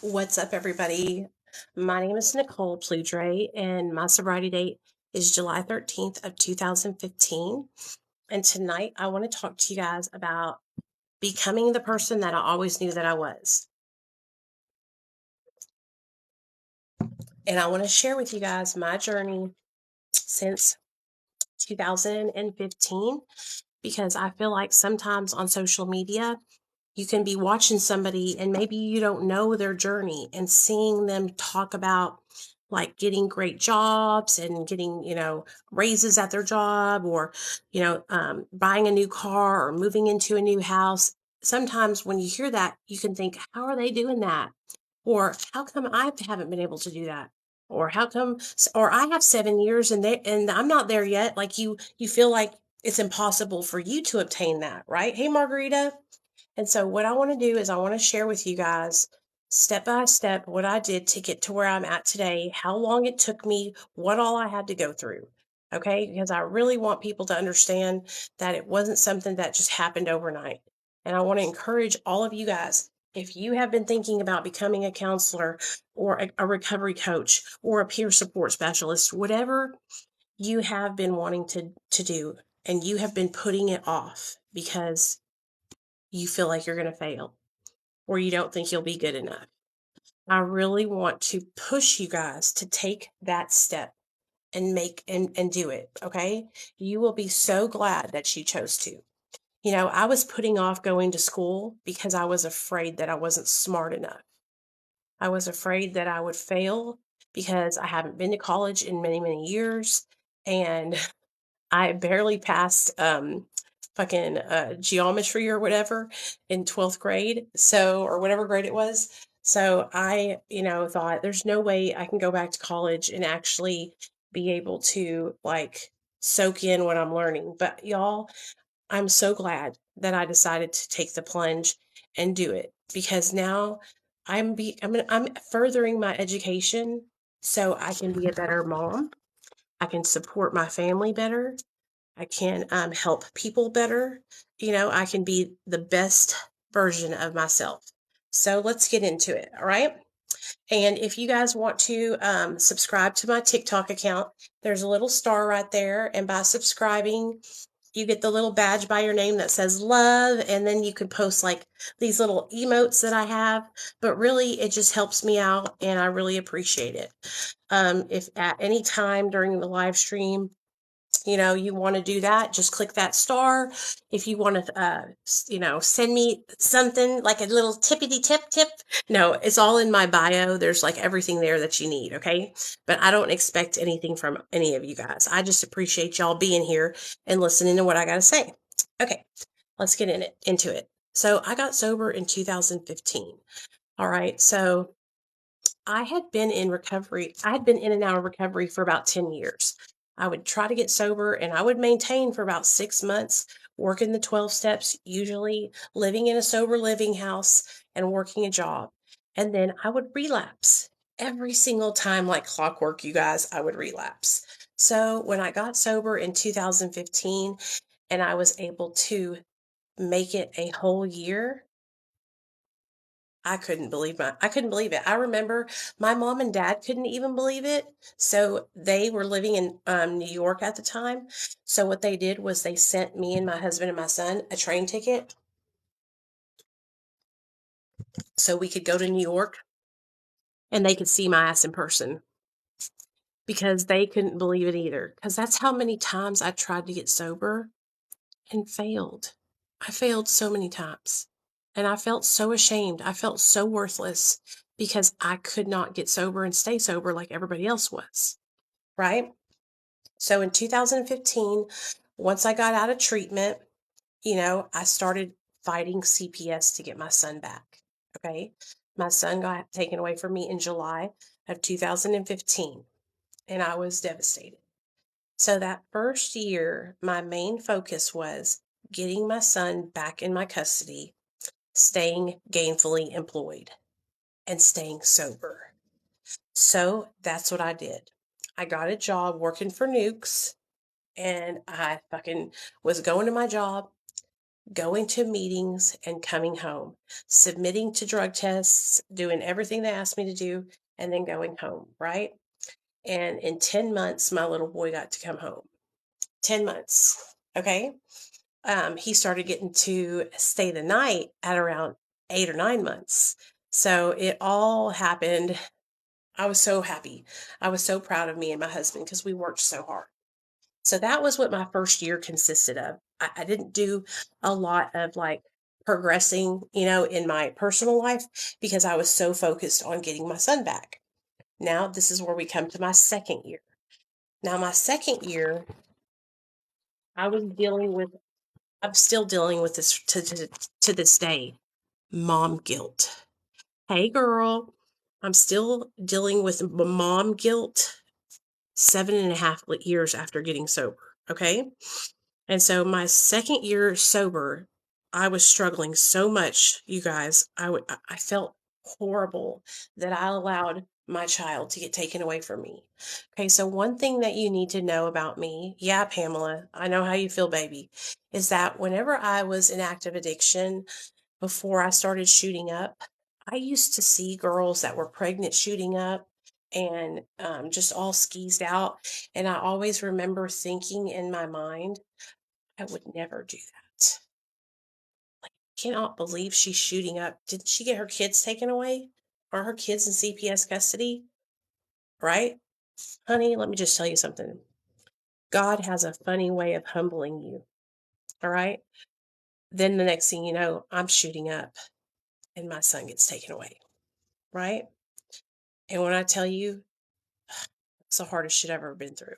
What's up, everybody? My name is Nicole Pludre, and my sobriety date is July 13th of 2015. And tonight I want to talk to you guys about becoming the person that I always knew that I was. And I want to share with you guys my journey since 2015 because I feel like sometimes on social media, you can be watching somebody and maybe you don't know their journey, and seeing them talk about like getting great jobs and getting, raises at their job, or, buying a new car or moving into a new house. Sometimes when you hear that, you can think, how are they doing that? Or how come I haven't been able to do that? Or how come, or I have 7 years and I'm not there yet. Like you feel like it's impossible for you to obtain that, right? Hey, Margarita. And so, what I want to do is, I want to share with you guys step by step what I did to get to where I'm at today, how long it took me, what all I had to go through. Okay. Because I really want people to understand that it wasn't something that just happened overnight. And I want to encourage all of you guys. If you have been thinking about becoming a counselor or a recovery coach or a peer support specialist, whatever you have been wanting to do, and you have been putting it off because you feel like you're going to fail or you don't think you'll be good enough, I really want to push you guys to take that step and and do it. Okay. You will be so glad that you chose to. I was putting off going to school because I was afraid that I wasn't smart enough. I was afraid that I would fail because I haven't been to college in many, many years. And I barely passed fucking geometry or whatever in 12th grade. So, or whatever grade it was. So I, thought there's no way I can go back to college and actually be able to like soak in what I'm learning. But y'all, I'm so glad that I decided to take the plunge and do it, because now I'm furthering my education so I can be a better mom. I can support my family better. I can help people better. I can be the best version of myself. So let's get into it. All right. And if you guys want to subscribe to my TikTok account, there's a little star right there. And by subscribing, you get the little badge by your name that says love. And then you can post like these little emotes that I have. But really, it just helps me out. And I really appreciate it. If at any time during the live stream, you want to do that, just click that star. If you want to send me something like a little tippity tip, no, it's all in my bio. There's like everything there that you need. Okay. But I don't expect anything from any of you guys. I just appreciate y'all being here and listening to what I got to say. Okay. Let's get into it. So I got sober in 2015. All right. So I had been in recovery. I had been in and out of recovery for about 10 years. I would try to get sober and I would maintain for about 6 months, working the 12 steps, usually living in a sober living house and working a job. And then I would relapse every single time, like clockwork, you guys, I would relapse. So when I got sober in 2015 and I was able to make it a whole year, I couldn't believe it. I remember my mom and dad couldn't even believe it. So they were living in New York at the time. So what they did was they sent me and my husband and my son a train ticket so we could go to New York and they could see my ass in person, because they couldn't believe it either. Because that's how many times I tried to get sober and failed. I failed so many times. And I felt so ashamed. I felt so worthless because I could not get sober and stay sober like everybody else was. Right? So in 2015, once I got out of treatment, I started fighting CPS to get my son back. Okay. My son got taken away from me in July of 2015, and I was devastated. So that first year, my main focus was getting my son back in my custody, staying gainfully employed, and staying sober. So that's what I did. I got a job working for Nukes, and I fucking was going to my job, going to meetings and coming home, submitting to drug tests, doing everything they asked me to do, and then going home, right? And in 10 months, my little boy got to come home. 10 months. Okay. He started getting to stay the night at around 8 or 9 months. So it all happened. I was so happy. I was so proud of me and my husband because we worked so hard. So that was what my first year consisted of. I didn't do a lot of like progressing, in my personal life because I was so focused on getting my son back. Now, this is where we come to my second year. Now, my second year, I was dealing with, I'm still dealing with this to this day, mom guilt. Hey, girl, I'm still dealing with mom guilt 7.5 years after getting sober. Okay. And so my second year sober, I was struggling so much, you guys. I felt horrible that I allowed my child to get taken away from me. Okay, so one thing that you need to know about me, yeah, Pamela, I know how you feel, baby, is that whenever I was in active addiction before I started shooting up, I used to see girls that were pregnant shooting up and just all skeezed out. And I always remember thinking in my mind, I would never do that. Cannot believe she's shooting up. Didn't she get her kids taken away? Are her kids in CPS custody? Right? Honey, let me just tell you something. God has a funny way of humbling you. All right? Then the next thing you know, I'm shooting up and my son gets taken away. Right? And when I tell you, it's the hardest shit I've ever been through.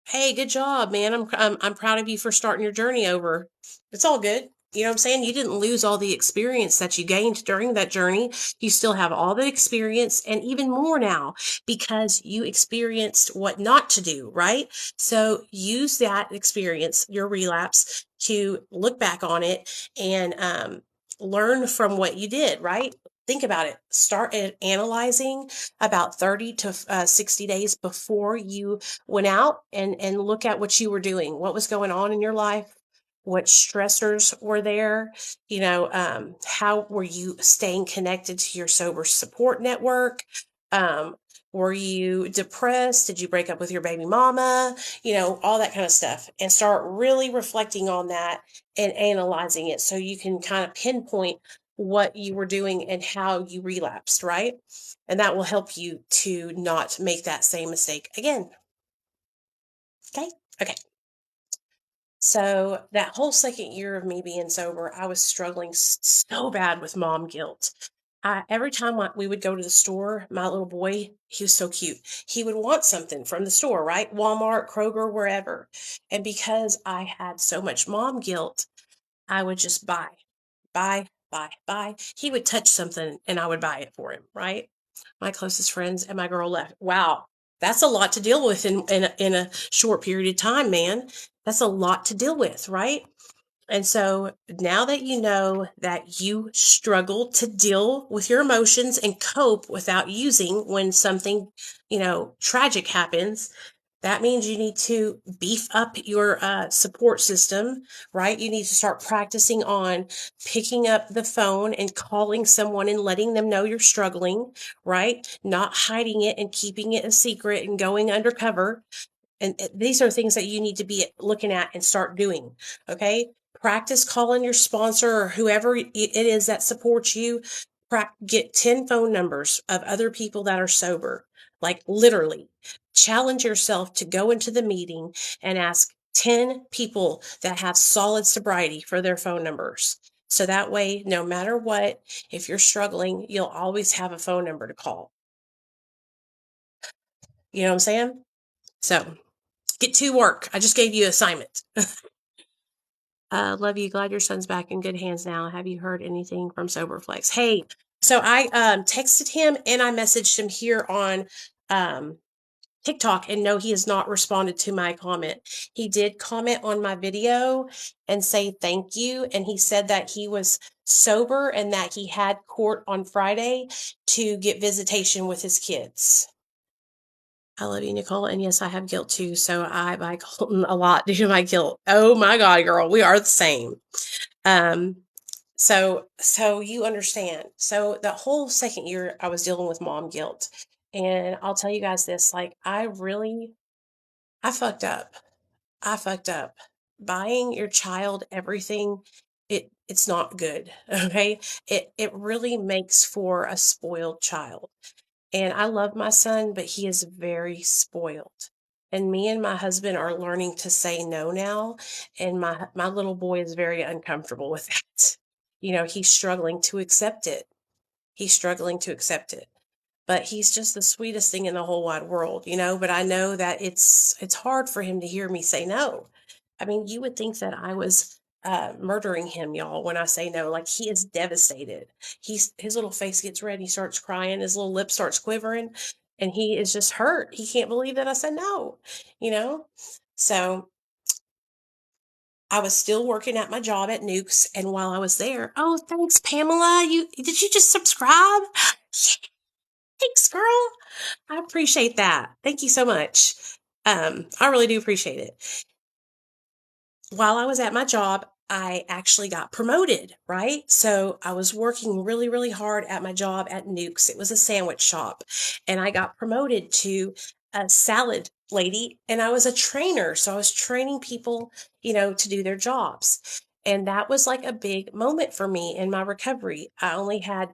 Hey, good job, man. I'm proud of you for starting your journey over. It's all good. You know what I'm saying? You didn't lose all the experience that you gained during that journey. You still have all the experience and even more now because you experienced what not to do, right? So use that experience, your relapse, to look back on it and learn from what you did, right? Think about it. Start analyzing about 30 to 60 days before you went out and look at what you were doing, what was going on in your life, what stressors were there, how were you staying connected to your sober support network? Um, were you depressed? Did you break up with your baby mama? All that kind of stuff. And start really reflecting on that and analyzing it so you can kind of pinpoint what you were doing and how you relapsed, right? And that will help you to not make that same mistake again. Okay. Okay. So that whole second year of me being sober, I was struggling so bad with mom guilt. Every time we would go to the store, my little boy, he was so cute. He would want something from the store, right? Walmart, Kroger, wherever. And because I had so much mom guilt, I would just buy, buy. He would touch something and I would buy it for him, right? My closest friends and my girl left. Wow, that's a lot to deal with in a short period of time, man. That's a lot to deal with, right? And so now that you know that you struggle to deal with your emotions and cope without using when something, tragic happens, that means you need to beef up your support system, right? You need to start practicing on picking up the phone and calling someone and letting them know you're struggling, right? Not hiding it and keeping it a secret and going undercover. And these are things that you need to be looking at and start doing. Okay. Practice calling your sponsor or whoever it is that supports you. Get 10 phone numbers of other people that are sober. Like literally challenge yourself to go into the meeting and ask 10 people that have solid sobriety for their phone numbers. So that way, no matter what, if you're struggling, you'll always have a phone number to call. You know what I'm saying? So get to work. I just gave you an assignment. Love you. Glad your son's back in good hands now. Have you heard anything from Soberflex? Hey, so I texted him and I messaged him here on TikTok, and no, he has not responded to my comment. He did comment on my video and say thank you, and he said that he was sober and that he had court on Friday to get visitation with his kids. I love you, Nicole. And yes, I have guilt too. So I buy Colton a lot due to my guilt. Oh my God, girl, we are the same. Um, so you understand. So the whole second year I was dealing with mom guilt. And I'll tell you guys this, like I fucked up. I fucked up. Buying your child everything, it's not good. Okay. It really makes for a spoiled child. And I love my son, but he is very spoiled. And me and my husband are learning to say no now. And my little boy is very uncomfortable with that. He's struggling to accept it. He's struggling to accept it. But he's just the sweetest thing in the whole wide world. But I know that it's hard for him to hear me say no. I mean, you would think that I was murdering him, y'all, when I say no. Like, he is devastated. His little face gets red, he starts crying, his little lip starts quivering, and he is just hurt. He can't believe that I said no, you know? So I was still working at my job at Nukes, and while I was there, oh, thanks, Pamela. Did you just subscribe? Thanks, girl. I appreciate that. Thank you so much. I really do appreciate it. While I was at my job, I actually got promoted, right? So I was working really, really hard at my job at Nukes. It was a sandwich shop, and I got promoted to a salad lady, and I was a trainer. So I was training people, to do their jobs. And that was like a big moment for me in my recovery. I only had,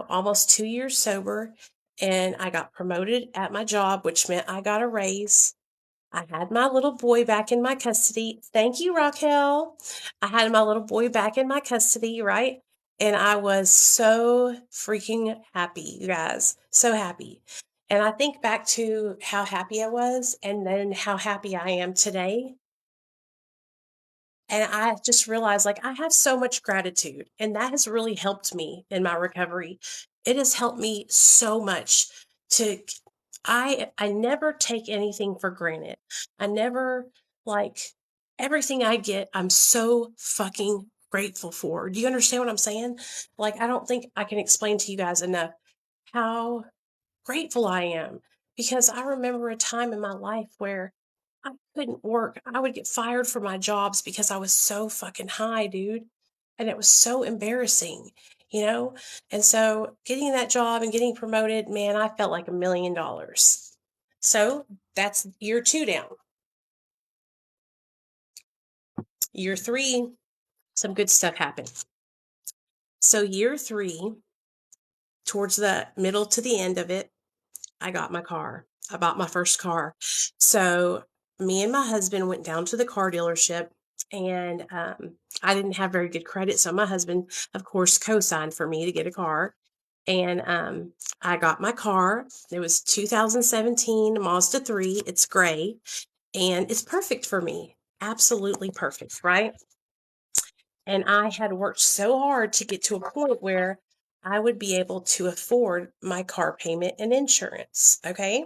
almost 2 years sober, and I got promoted at my job, which meant I got a raise. I had my little boy back in my custody. Thank you, Raquel. I had my little boy back in my custody, right? And I was so freaking happy, you guys. So happy. And I think back to how happy I was and then how happy I am today. And I just realized, like, I have so much gratitude, and that has really helped me in my recovery. It has helped me so much to I never take anything for granted. I never like everything I get, I'm so fucking grateful for. Do you understand what I'm saying? Like, I don't think I can explain to you guys enough how grateful I am, because I remember a time in my life where I couldn't work. I would get fired from my jobs because I was so fucking high, dude. And it was so embarrassing, you know? And so getting that job and getting promoted, man, I felt like $1 million. So that's year two down. Year three, some good stuff happened. So year three, towards the middle to the end of it, I got my car. I bought my first car. So me and my husband went down to the car dealership, and I didn't have very good credit. So my husband, of course, co-signed for me to get a car. And I got my car. It was 2017 Mazda 3. It's gray, and it's perfect for me. Absolutely perfect, right? And I had worked so hard to get to a point where I would be able to afford my car payment and insurance. Okay.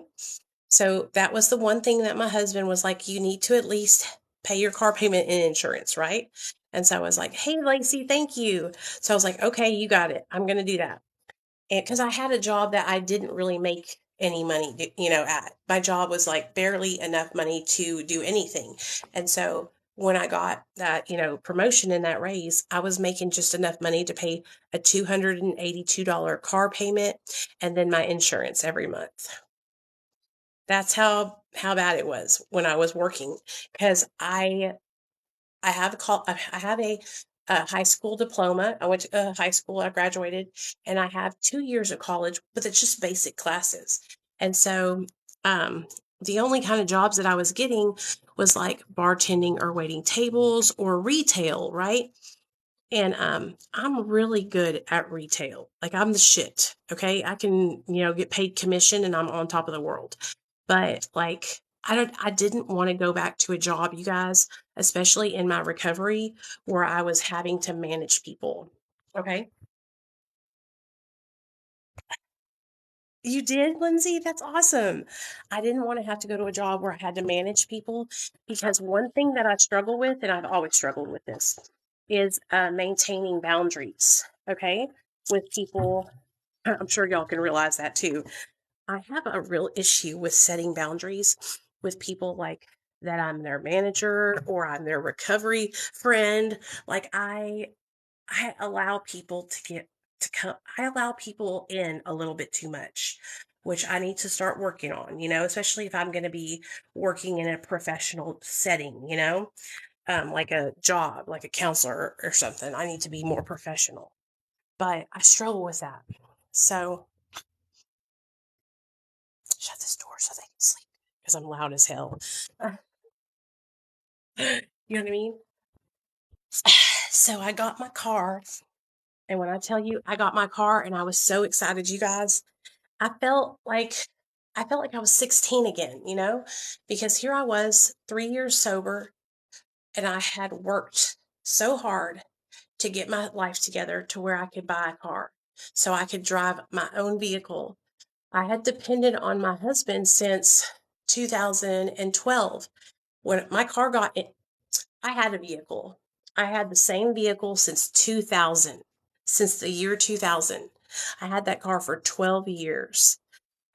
So that was the one thing that my husband was like, you need to at least pay your car payment and insurance, right? And so I was like, hey, Lacey, thank you. So I was like, okay, you got it. I'm going to do that. And because I had a job that I didn't really make any money, at. My job was like barely enough money to do anything. And so when I got that, promotion and that raise, I was making just enough money to pay a $282 car payment and then my insurance every month. That's how bad it was when I was working, because I have I have a high school diploma. I went to high school. I graduated, and I have 2 years of college, but it's just basic classes. And so, um, the only kind of jobs that I was getting was like bartending or waiting tables or retail, right? And I'm really good at retail. Like, I'm the shit. Okay, I can get paid commission, and I'm on top of the world. But like, I didn't want to go back to a job, you guys, especially in my recovery, where I was having to manage people. Okay. You did, Lindsay? That's awesome. I didn't want to have to go to a job where I had to manage people, because one thing that I struggle with, and I've always struggled with this, is maintaining boundaries, okay, with people. I'm sure y'all can realize that too. I have a real issue with setting boundaries with people like that I'm their manager or I'm their recovery friend. Like I allow people to get to come I allow people in a little bit too much, which I need to start working on, especially if I'm going to be working in a professional setting, like a job, like a counselor or something. I need to be more professional. But I struggle with that. So shut this door so they can sleep because I'm loud as hell. You know what I mean? So I got my car. And when I tell you I got my car and I was so excited, you guys, I felt like I felt like I was 16 again, because here I was 3 years sober and I had worked so hard to get my life together to where I could buy a car so I could drive my own vehicle. I had depended on my husband since 2012 when my car got it. I had a vehicle. I had the same vehicle since 2000, since the year 2000. I had that car for 12 years.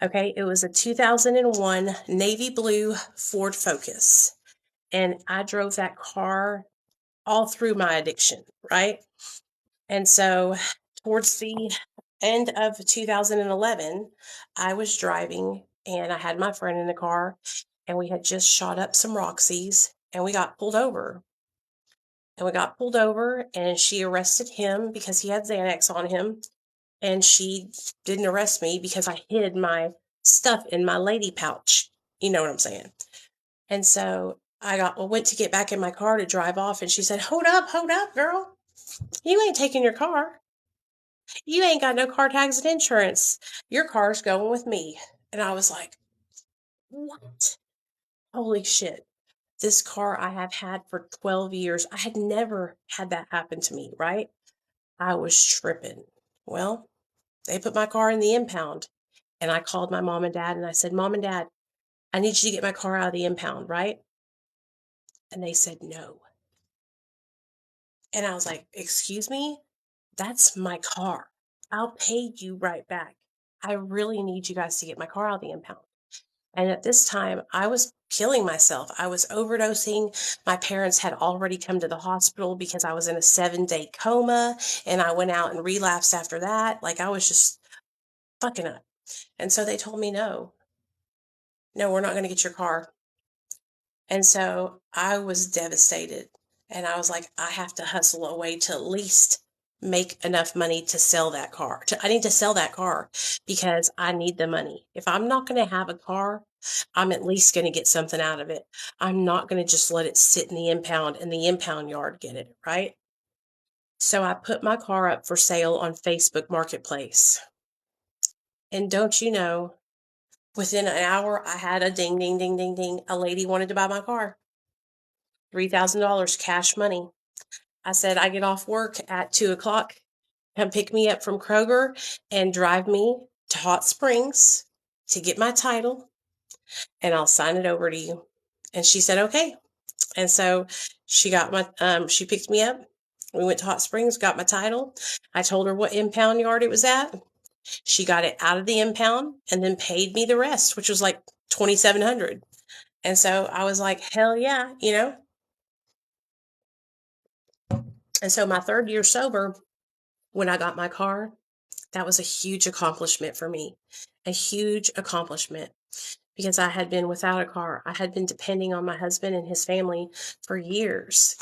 Okay, it was a 2001 navy blue Ford Focus. And I drove that car all through my addiction, right? And so towards the end of 2011, I was driving and I had my friend in the car and we had just shot up some Roxy's and we got pulled over. And we got pulled over and she arrested him because he had Xanax on him. And she didn't arrest me because I hid my stuff in my lady pouch. You know what I'm saying? And so went to get back in my car to drive off and she said, hold up, girl. You ain't taking your car. You ain't got no car tags and insurance. Your car's going with me. And I was like, what? Holy shit. This car I have had for 12 years. I had never had that happen to me, right? I was tripping. Well, they put my car in the impound and I called my mom and dad and I said, Mom and Dad, I need you to get my car out of the impound, right? And they said no. And I was like, excuse me? That's my car. I'll pay you right back. I really need you guys to get my car out of the impound. And at this time, I was killing myself. I was overdosing. My parents had already come to the hospital because I was in a 7-day coma and I went out and relapsed after that. Like I was just fucking up. And so they told me, no, we're not going to get your car. And so I was devastated. And I was like, I have to hustle a way to at least make enough money to sell that car. I need to sell that car because I need the money. If I'm not going to have a car, I'm at least going to get something out of it. I'm not going to just let it sit in the impound and the impound yard get it, right? So I put my car up for sale on Facebook Marketplace. And don't you know, within an hour, I had a ding, ding, ding, ding, ding. A lady wanted to buy my car. $3,000 cash money. I said, I get off work at 2 o'clock. Come pick me up from Kroger and drive me to Hot Springs to get my title and I'll sign it over to you. And she said, okay. And so she picked me up. We went to Hot Springs, got my title. I told her what impound yard it was at. She got it out of the impound and then paid me the rest, which was like $2,700. And so I was like, hell yeah, And so my third year sober, when I got my car, that was a huge accomplishment for me. A huge accomplishment because I had been without a car. I had been depending on my husband and his family for years.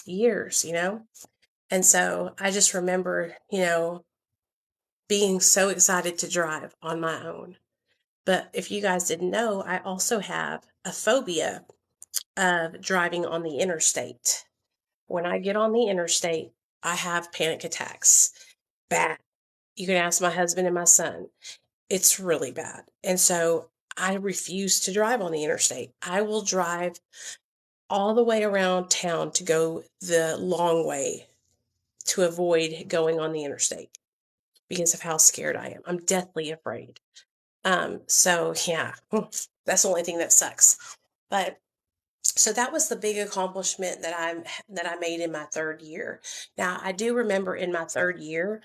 And so I just remember, being so excited to drive on my own. But if you guys didn't know, I also have a phobia of driving on the interstate. When I get on the interstate, I have panic attacks. Bad. You can ask my husband and my son. It's really bad. And so I refuse to drive on the interstate. I will drive all the way around town to go the long way to avoid going on the interstate because of how scared I am. I'm deathly afraid. So yeah, that's the only thing that sucks. But so that was the big accomplishment that I made in my third year. Now I do remember in my third year,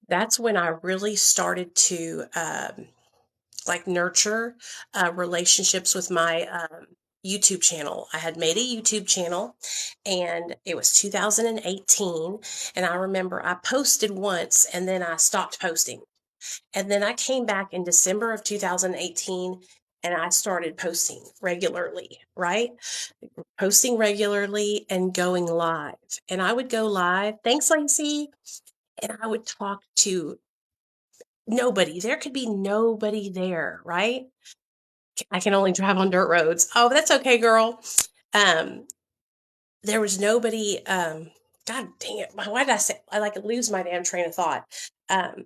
that's when I really started to like nurture relationships with my YouTube channel. I had made a YouTube channel and it was 2018. And I remember I posted once and then I stopped posting. And then I came back in December of 2018 and I started posting regularly, right? Posting regularly and going live. And I would go live. Thanks, Lacey. And I would talk to nobody. There could be nobody there, right? I can only drive on dirt roads. Oh, that's okay, girl. Um, there was nobody. God dang it! Why did I say? I like lose my damn train of thought. Um,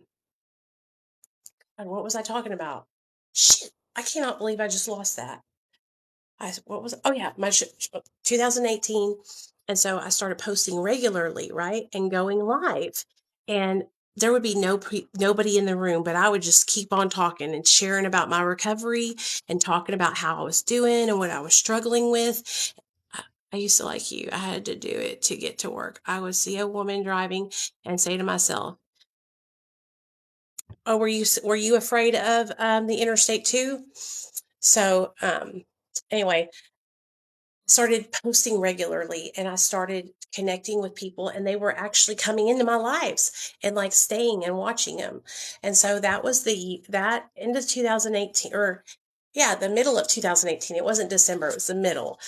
and what was I talking about? Shit! I cannot believe I just lost that. What was? Oh yeah, 2018, and so I started posting regularly, right, and going live, and there would be nobody in the room, but I would just keep on talking and sharing about my recovery and talking about how I was doing and what I was struggling with. I used to like you. I had to do it to get to work. I would see a woman driving and say to myself, "Oh, were you afraid of the interstate too?" So anyway, started posting regularly and I started connecting with people and they were actually coming into my lives and like staying and watching them. And so that was that end of 2018 or yeah, the middle of 2018. It wasn't December, it was the middle.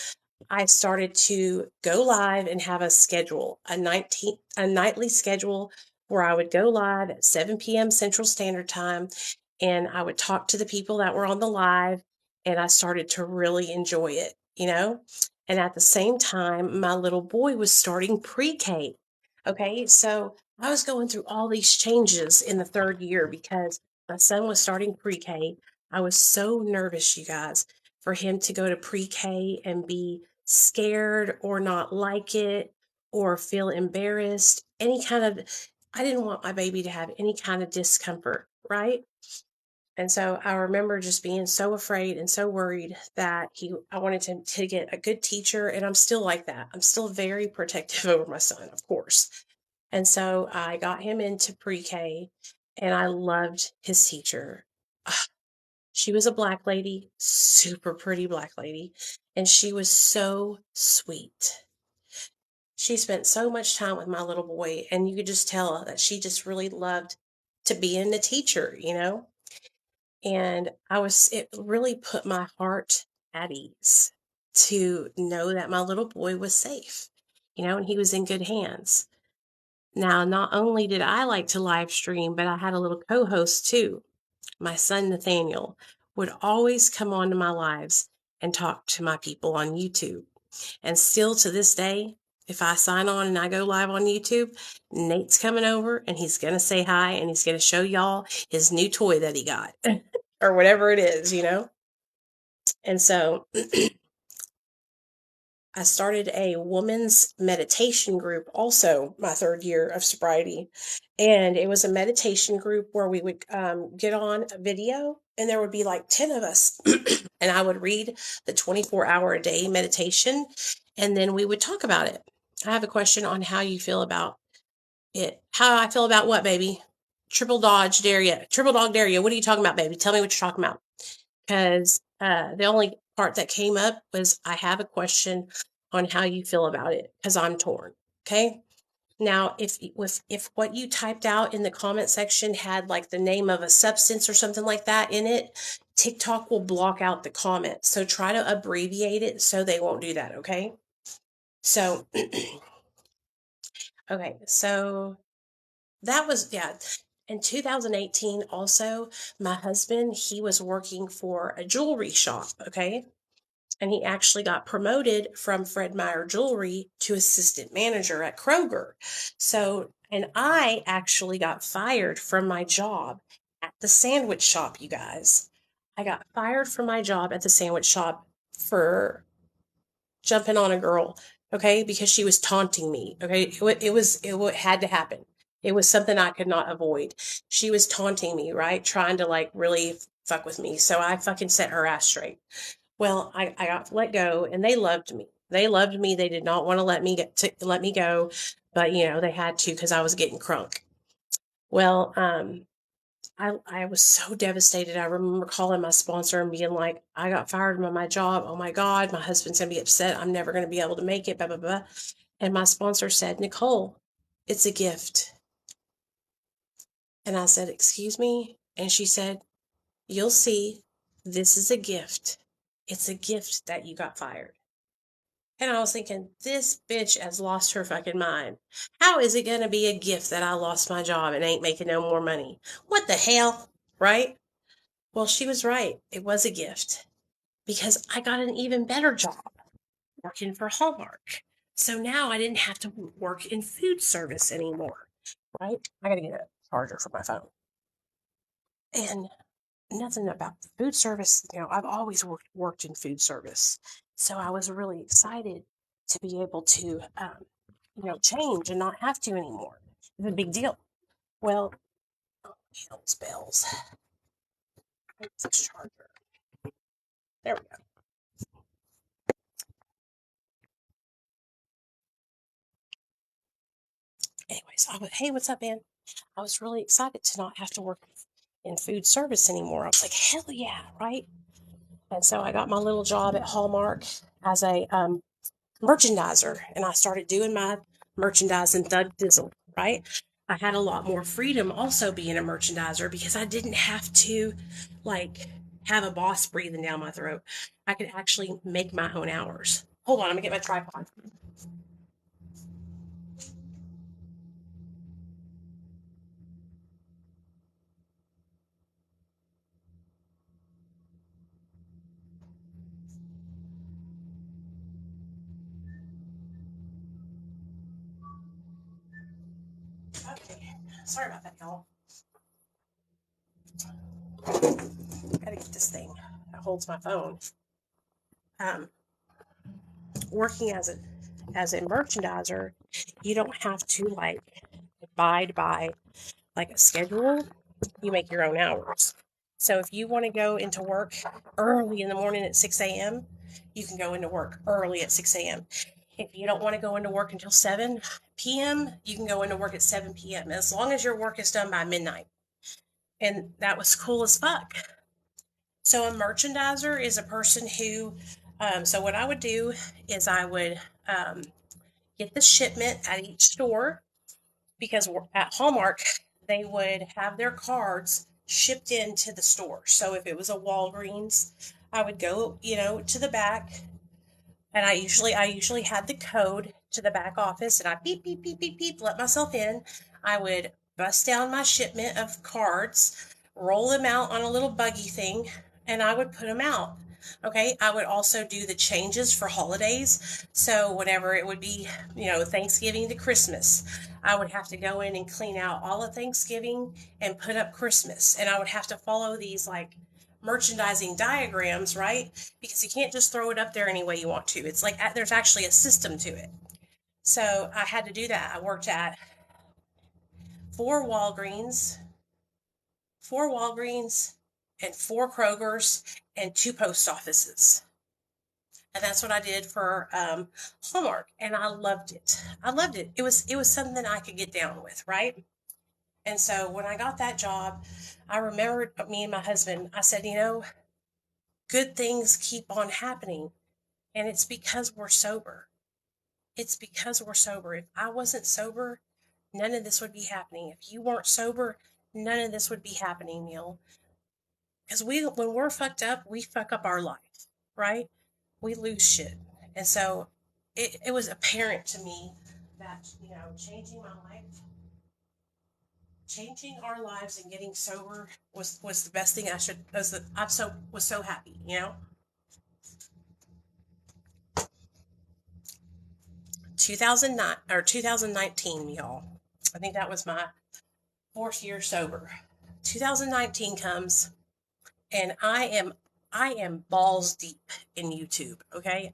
I started to go live and have a schedule, a nightly schedule where I would go live at 7 p.m. Central Standard Time and I would talk to the people that were on the live and I started to really enjoy it, you know? And at the same time, my little boy was starting pre-K. Okay, so I was going through all these changes in the third year because my son was starting pre-K. I was so nervous, you guys, for him to go to pre-K and be scared or not like it or feel embarrassed. I didn't want my baby to have any kind of discomfort, right? And so I remember just being so afraid and so worried that I wanted to get a good teacher. And I'm still like that. I'm still very protective over my son, of course. And so I got him into pre K and I loved his teacher. She was a black lady, super pretty black lady, and she was so sweet. She spent so much time with my little boy, and you could just tell that she just really loved to be in the teacher, you know? And it really put my heart at ease to know that my little boy was safe, you know, and he was in good hands. Now, not only did I like to live stream, but I had a little co host too. My son Nathaniel would always come on to my lives and talk to my people on YouTube. And still to this day, if I sign on and I go live on YouTube, Nate's coming over and he's going to say hi and he's going to show y'all his new toy that he got or whatever it is, you know? And so I started a woman's meditation group also my third year of sobriety. And it was a meditation group where we would get on a video and there would be like 10 of us. And I would read the 24-hour a day meditation and then we would talk about it. I have a question on how you feel about it. How I feel about what, baby? Triple dodge dare you. Triple dog dare you. What are you talking about, baby? Tell me what you're talking about. Because the only part that came up was I have a question on how you feel about it because I'm torn. Okay. Now, if what you typed out in the comment section had like the name of a substance or something like that in it, TikTok will block out the comment. So try to abbreviate it so they won't do that. Okay. So, okay. So that was, yeah. In 2018, also, my husband, he was working for a jewelry shop. Okay. And he actually got promoted from Fred Meyer Jewelry to assistant manager at Kroger. So, and I actually got fired from my job at the sandwich shop, you guys. I got fired from my job at the sandwich shop for jumping on a girl, okay, because she was taunting me, okay? It had to happen. It was something I could not avoid. She was taunting me, right? Trying to like really fuck with me. So I fucking set her ass straight. Well, I got let go and they loved me. They loved me. They did not want to let me go, but you know, they had to because I was getting crunk. Well, I was so devastated. I remember calling my sponsor and being like, I got fired from my job. Oh my God, my husband's going to be upset. I'm never going to be able to make it, blah, blah, blah. And my sponsor said, Nicole, it's a gift. And I said, excuse me? And she said, you'll see, this is a gift. It's a gift that you got fired. And I was thinking, this bitch has lost her fucking mind. How is it going to be a gift that I lost my job and ain't making no more money? What the hell? Right? Well, she was right. It was a gift because I got an even better job working for Hallmark. So now I didn't have to work in food service anymore. Right? I got to get a charger for my phone. And nothing about food service. I've always worked in food service. So I was really excited to be able to, change and not have to anymore. It's a big deal. Well, hell's bells. It's a charger. There we go. Anyways, hey, what's up, man? I was really excited to not have to work in food service anymore. I was like, hell yeah, right? And so I got my little job at Hallmark as a merchandiser, and I started doing my merchandising thug dizzle, right? I had a lot more freedom also being a merchandiser because I didn't have to like have a boss breathing down my throat. I could actually make my own hours. Hold on, I'm gonna get my tripod. Okay, sorry about that, y'all. Gotta get this thing that holds my phone. Um, Working as a merchandiser, you don't have to like abide by like a schedule. You make your own hours. So if you want to go into work early in the morning at 6 a.m., you can go into work early at 6 a.m. If you don't want to go into work until 7 p.m., you can go into work at 7 p.m. as long as your work is done by midnight. And that was cool as fuck. So a merchandiser is a person who, so what I would do is I would get the shipment at each store because at Hallmark, they would have their cards shipped into the store. So if it was a Walgreens, I would go, to the back, and I usually had the code to the back office, and I beep beep beep beep beep let myself in. I would bust down my shipment of cards, roll them out on a little buggy thing, and I would put them out. Okay, I would also do the changes for holidays. So whenever it would be, Thanksgiving to Christmas, I would have to go in and clean out all of Thanksgiving and put up Christmas. And I would have to follow these like merchandising diagrams, right? Because you can't just throw it up there any way you want to. It's like there's actually a system to it. So I had to do that. I worked at four Walgreens, four Walgreens, and four Kroger's, and two post offices. And that's what I did for Hallmark, and I loved it. I loved it. It was something I could get down with, right? And so when I got that job, I remembered me and my husband. I said, good things keep on happening, and it's because we're sober. It's because we're sober. If I wasn't sober, none of this would be happening. If you weren't sober, none of this would be happening, Neil. Because when we're fucked up, we fuck up our life, right? We lose shit. And so it was apparent to me that, changing our lives and getting sober was the best thing was so happy. 2009 or 2019, y'all. I think that was my fourth year sober. 2019 comes, and I am balls deep in YouTube, okay?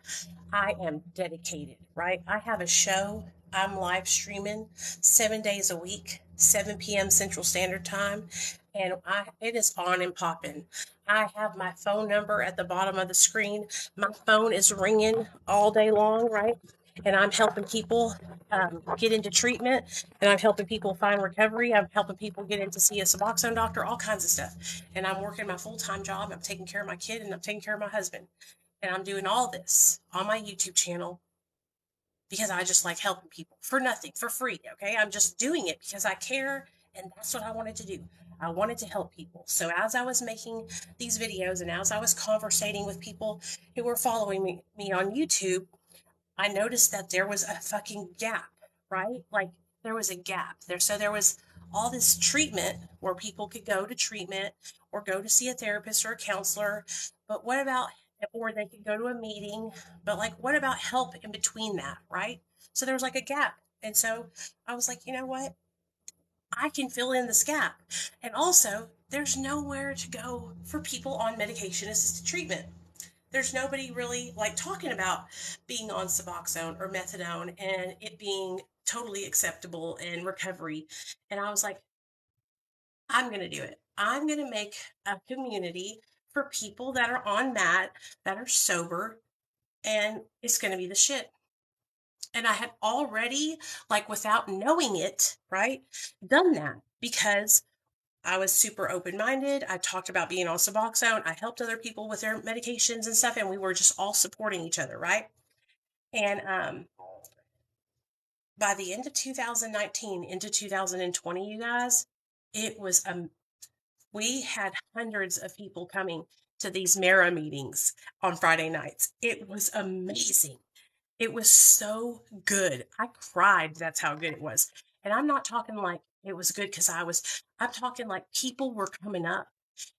I am dedicated, right? I have a show. I'm live streaming 7 days a week, 7 p.m. Central Standard Time, and it is on and popping. I have my phone number at the bottom of the screen. My phone is ringing all day long, right? and I'm helping people get into treatment, and I'm helping people find recovery. I'm helping people get in to see a Suboxone doctor, all kinds of stuff. And I'm working my full-time job. I'm taking care of my kid, and I'm taking care of my husband. And I'm doing all this on my YouTube channel because I just like helping people for nothing, for free. Okay. I'm just doing it because I care, and that's what I wanted to do. I wanted to help people. So as I was making these videos and as I was conversating with people who were following me on YouTube, I noticed that there was a fucking gap, right? Like there was a gap there. So there was all this treatment where people could go to treatment or go to see a therapist or a counselor. But what about, or they could go to a meeting, but like, what about help in between that, right? So there was like a gap. And so I was like, you know what? I can fill in this gap. And also, there's nowhere to go for people on medication assisted treatment. There's nobody really like talking about being on Suboxone or methadone and it being totally acceptable in recovery. And I was like, I'm going to do it. I'm going to make a community for people that are on MAT, that are sober, and it's going to be the shit. And I had already, like without knowing it, right, done that because I was super open minded. I talked about being on Suboxone. I helped other people with their medications and stuff, and we were just all supporting each other, right? And by the end of 2019 into 2020, you guys, it was we had hundreds of people coming to these Mara meetings on Friday nights. It was amazing. It was so good. I cried. That's how good it was. And I'm not talking like it was good because I'm talking like people were coming up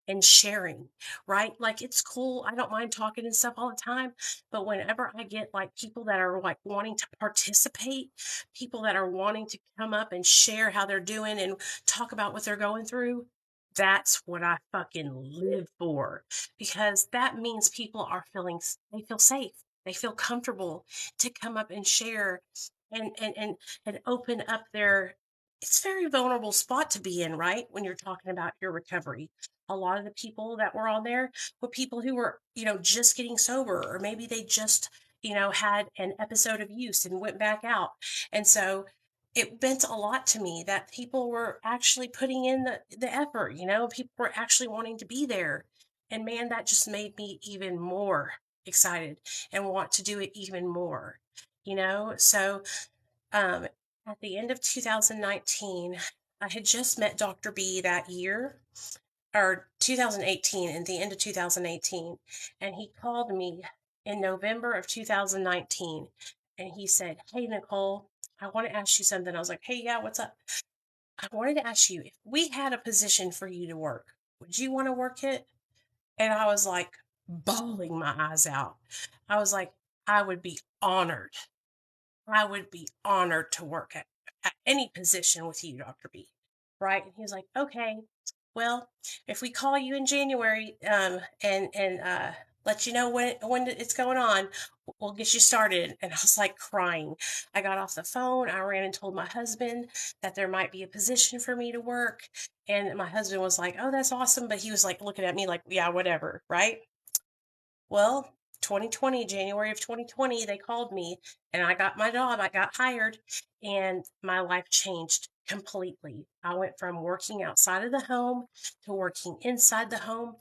and sharing, right? Like it's cool. I don't mind talking and stuff all the time, but whenever I get like people that are like wanting to participate, people that are wanting to come up and share how they're doing and talk about what they're going through, that's what I fucking live for because that means people are they feel safe. They feel comfortable to come up and share and open up their it's a very vulnerable spot to be in, right? When you're talking about your recovery. A lot of the people that were on there were people who were, just getting sober, or maybe they just, had an episode of use and went back out. And so it meant a lot to me that people were actually putting in the effort, people were actually wanting to be there. And man, that just made me even more excited and want to do it even more, So um, at the end of 2019, I had just met Dr. B that year, or 2018, at the end of 2018, and he called me in November of 2019, and he said, "Hey, Nicole, I want to ask you something." I was like, "Hey, yeah, what's up?" I wanted to ask you if we had a position for you to work, would you want to work it? And I was like, bawling my eyes out. I was like, I would be honored. I would be honored to work at any position with you, Dr. B. Right? And he was like, okay, well, if we call you in January and let you know when it's going on, we'll get you started. And I was like crying. I got off the phone. I ran and told my husband that there might be a position for me to work. And my husband was like, oh, that's awesome. But he was like looking at me like, yeah, whatever. Right? Well, 2020, January of 2020, they called me and I got my job. I got hired and my life changed completely. I went from working outside of the home to working inside the home.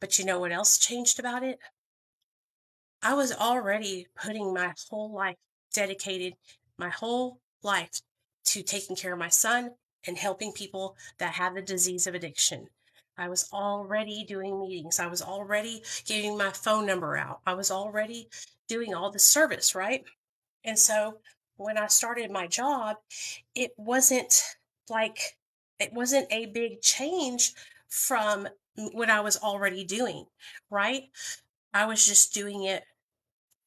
But you know what else changed about it? I was already putting my whole life dedicated, my whole life to taking care of my son and helping people that have the disease of addiction. I was already doing meetings. I was already giving my phone number out. I was already doing all the service, right? And so when I started my job, it wasn't like, it wasn't a big change from what I was already doing, right? I was just doing it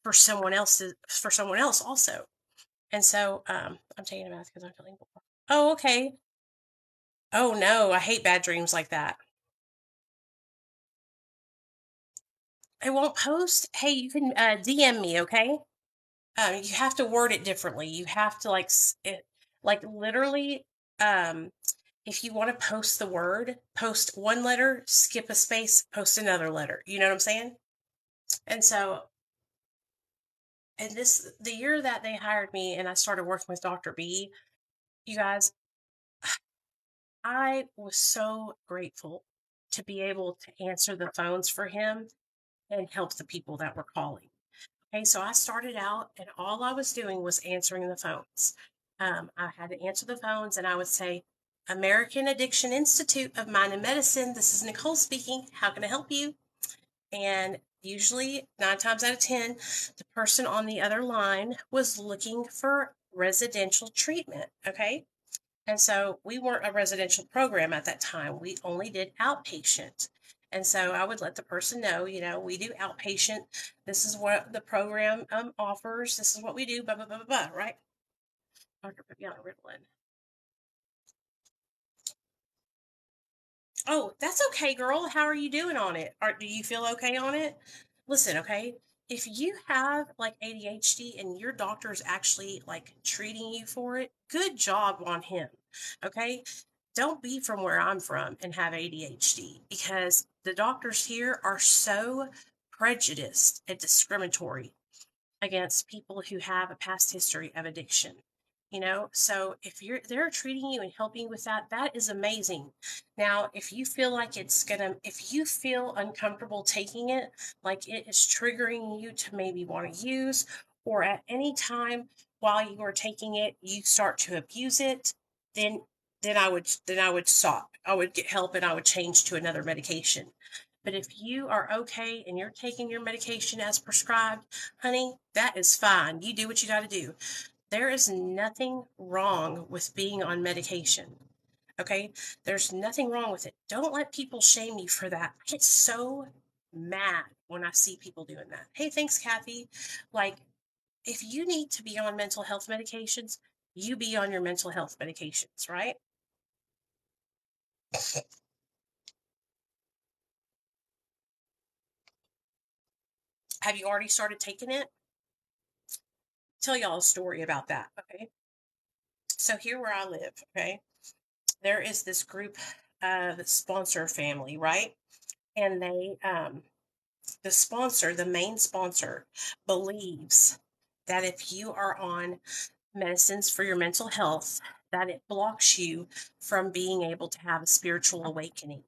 for someone else also. And so I'm taking a bath because I'm feeling bored. Oh, okay. Oh no, I hate bad dreams like that. I won't post. Hey, you can DM me, okay? You have to word it differently. You have to like literally. If you want to post the word, post one letter, skip a space, post another letter. You know what I'm saying? And so And the year that they hired me and I started working with Dr. B, you guys, I was so grateful to be able to answer the phones for him and help the people that were calling. Okay, so I started out and all I was doing was answering the phones. I had to answer the phones and I would say, American Addiction Institute of Mind and Medicine, this is Nicole speaking. How can I help you? And usually, 9 times out of 10, the person on the other line was looking for residential treatment. Okay. And so we weren't a residential program at that time. We only did outpatient. And so I would let the person know, we do outpatient. This is what the program offers. This is what we do, blah, blah, blah, blah, blah, right? Dr. Viviana Ritalin. Oh, that's okay, girl. How are you doing on it? Do you feel okay on it? Listen, okay. If you have like ADHD and your doctor is actually like treating you for it, good job on him. Okay. Don't be from where I'm from and have ADHD because the doctors here are so prejudiced and discriminatory against people who have a past history of addiction. So if they're treating you and helping you with that, that is amazing. Now, if you feel like if you feel uncomfortable taking it, like it is triggering you to maybe want to use, or at any time while you are taking it, you start to abuse it, then then I would stop. I would get help and I would change to another medication. But if you are okay and you're taking your medication as prescribed, honey, that is fine. You do what you got to do. There is nothing wrong with being on medication. Okay? There's nothing wrong with it. Don't let people shame you for that. I get so mad when I see people doing that. Hey, thanks, Kathy. Like, if you need to be on mental health medications, you be on your mental health medications, right? Have you already started taking it? Tell y'all a story about that, okay? So here where I live, okay, there is this group of sponsor family, right? And the main sponsor, believes that if you are on medicines for your mental health, that it blocks you from being able to have a spiritual awakening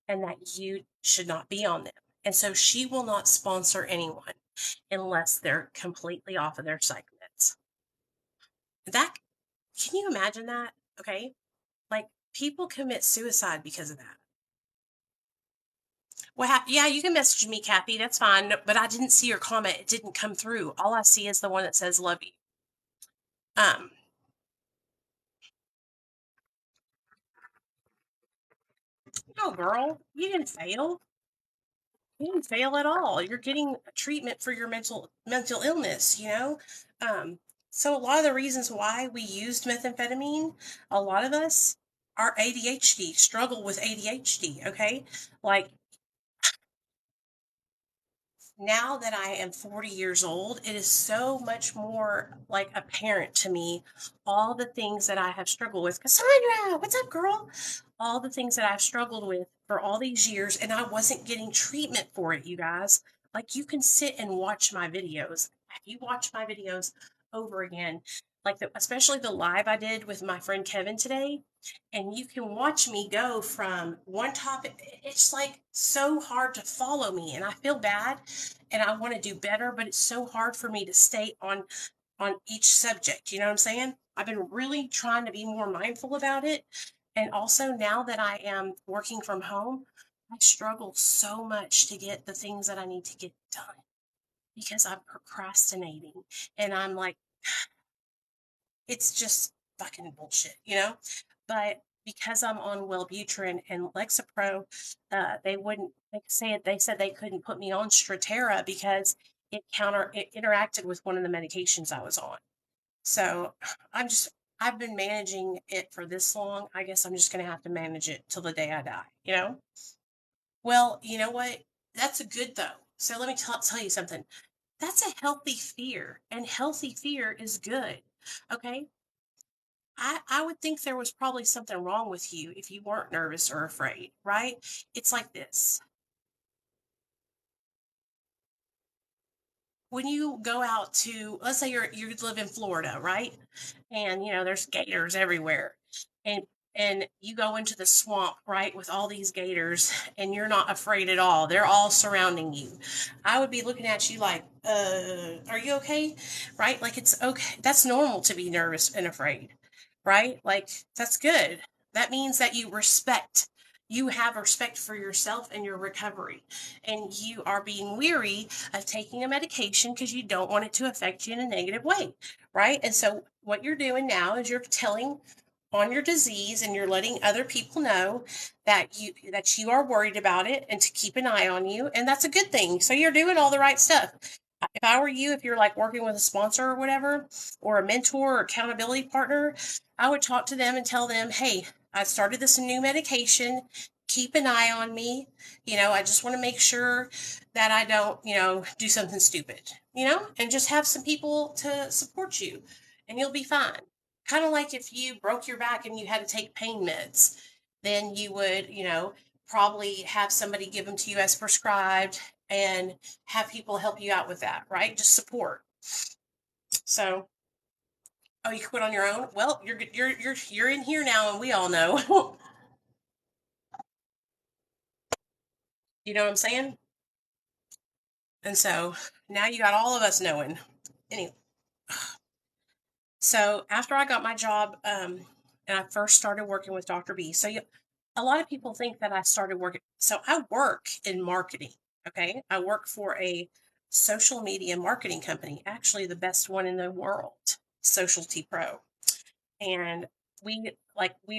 and that you should not be on them. And so she will not sponsor anyone unless they're completely off of their psych meds. That Can you imagine that? Okay. Like people commit suicide because of that. Well, yeah, you can message me, Kathy. That's fine. But I didn't see your comment. It didn't come through. All I see is the one that says love you. Um, no, girl, you didn't fail. You didn't fail at all. You're getting treatment for your mental illness. Um, so a lot of the reasons why we used methamphetamine, a lot of us are ADHD, struggle with ADHD. Okay, like now that I am 40 years old, it is so much more like apparent to me all the things that I have struggled with. Cassandra, what's up, girl? All the things that I've struggled with for all these years, and I wasn't getting treatment for it, you guys. Like, you can sit and watch my videos. If you watch my videos over again, like especially the live I did with my friend Kevin today, and you can watch me go from one topic. It's like so hard to follow me, and I feel bad and I want to do better, but it's so hard for me to stay on each subject. You know what I'm saying? I've been really trying to be more mindful about it. And also now that I am working from home, I struggle so much to get the things that I need to get done because I'm procrastinating. And I'm like, it's just fucking bullshit. But because I'm on Wellbutrin and Lexapro, they said they couldn't put me on Strattera because it interacted with one of the medications I was on. So I'm just I've been managing it for this long. I guess I'm just gonna have to manage it till the day I die. Well, you know what? That's a good though. So let me tell you something. That's a healthy fear, and healthy fear is good. Okay, I would think there was probably something wrong with you if you weren't nervous or afraid, right? It's like this. when you go out to, let's say you live in Florida, right? And there's gators everywhere. And you go into the swamp, right, with all these gators, and you're not afraid at all. They're all surrounding you. I would be looking at you like, are you okay? Right? Like, it's okay. That's normal to be nervous and afraid, right? Like, that's good. That means that you have respect for yourself and your recovery. And you are being weary of taking a medication because you don't want it to affect you in a negative way, right? And so what you're doing now is you're telling on your disease, and you're letting other people know that you are worried about it and to keep an eye on you, and that's a good thing. So you're doing all the right stuff. If I were you, if you're like working with a sponsor or whatever, or a mentor or accountability partner, I would talk to them and tell them, hey, I started this new medication. Keep an eye on me. I just want to make sure that I don't, do something stupid, and just have some people to support you, and you'll be fine. Kind of like if you broke your back and you had to take pain meds, then you would, probably have somebody give them to you as prescribed, and have people help you out with that, right? Just support. So, oh, you quit on your own? Well, you're in here now, and we all know. You know what I'm saying? And so now you got all of us knowing. Anyway, so after I got my job, and I first started working with Dr. B, so a lot of people think that I started working. So I work in marketing. Okay, I work for a social media marketing company, actually the best one in the world, Socialty Pro, and we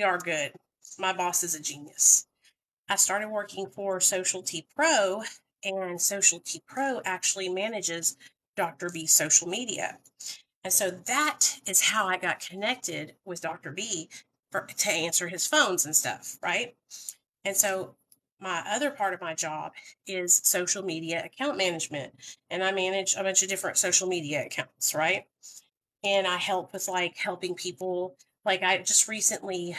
are good. My boss is a genius. I started working for Socialty Pro, and Socialty Pro actually manages Dr. B's social media. And so that is how I got connected with Dr. B to answer his phones and stuff, right? And so my other part of my job is social media account management, and I manage a bunch of different social media accounts, right? And I help with like helping people. Like I just recently,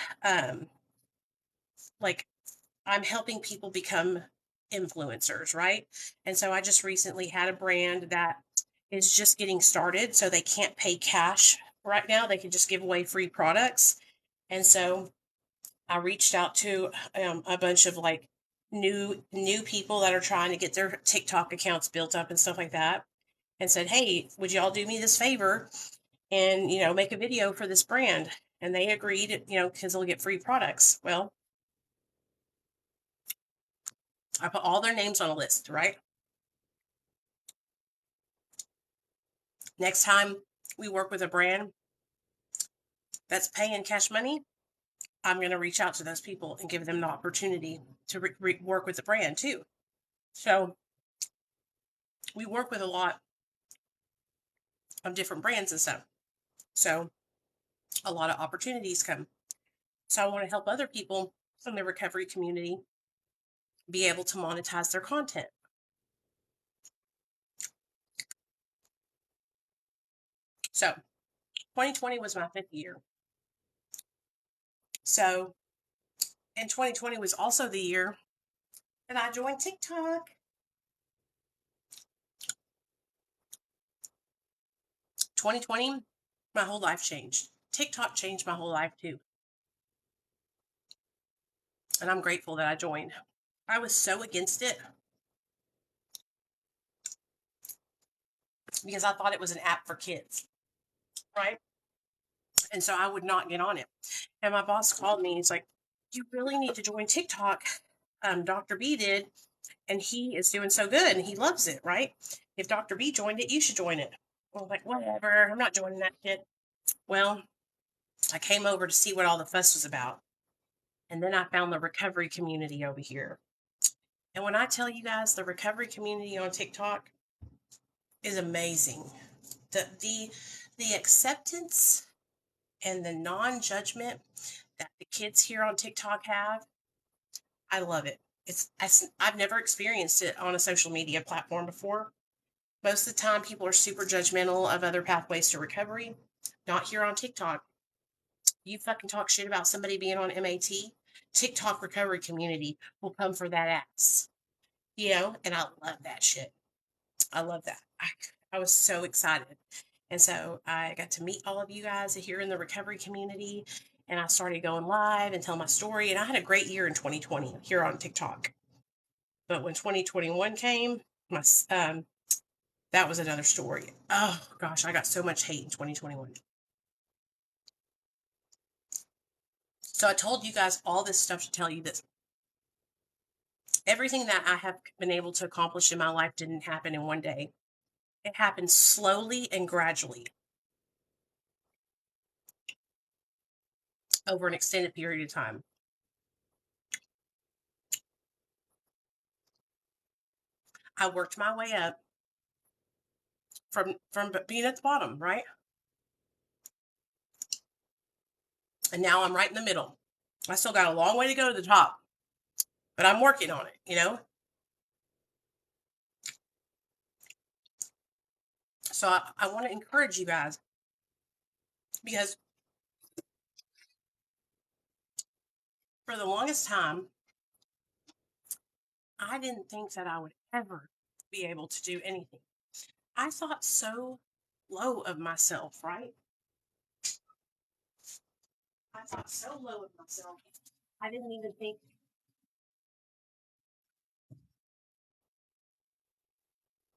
like I'm helping people become influencers, right? And so I just recently had a brand that is just getting started, so they can't pay cash right now. They can just give away free products. And so I reached out to a bunch of like new people that are trying to get their TikTok accounts built up and stuff like that, and said, "Hey, would y'all do me this favor and make a video for this brand?" And they agreed, because they'll get free products. Well, I put all their names on a list, right? Next time we work with a brand that's paying cash money, I'm going to reach out to those people and give them the opportunity to work with the brand too. So we work with a lot of different brands and stuff. So a lot of opportunities come. So I want to help other people in the recovery community be able to monetize their content. So 2020 was my 5th year. So, and 2020 was also the year that I joined TikTok. 2020, my whole life changed. TikTok changed my whole life too. And I'm grateful that I joined. I was so against it because I thought it was an app for kids, right? And so I would not get on it. And my boss called me. He's like, "You really need to join TikTok. Dr. B did, and he is doing so good, and he loves it, right? If Dr. B joined it, you should join it." I was like, "Whatever, I'm not joining that shit." Well, I came over to see what all the fuss was about. And then I found the recovery community over here. And when I tell you guys, the recovery community on TikTok is amazing. The acceptance and the non-judgment that the kids here on TikTok have, I love it. I've never experienced it on a social media platform before. Most of the time, people are super judgmental of other pathways to recovery. Not here on TikTok. You fucking talk shit about somebody being on MAT, TikTok recovery community will come for that ass. And I love that shit. I love that. I was so excited. And so I got to meet all of you guys here in the recovery community, and I started going live and tell my story. And I had a great year in 2020 here on TikTok. But when 2021 came, my that was another story. Oh gosh, I got so much hate in 2021. So I told you guys all this stuff to tell you that everything that I have been able to accomplish in my life didn't happen in one day. It happened slowly and gradually over an extended period of time. I worked my way up from being at the bottom, right? And now I'm right in the middle. I still got a long way to go to the top, but I'm working on it, you know? So I want to encourage you guys because for the longest time, I didn't think that I would ever be able to do anything. I thought so low of myself, right? I thought so low of myself. I didn't even think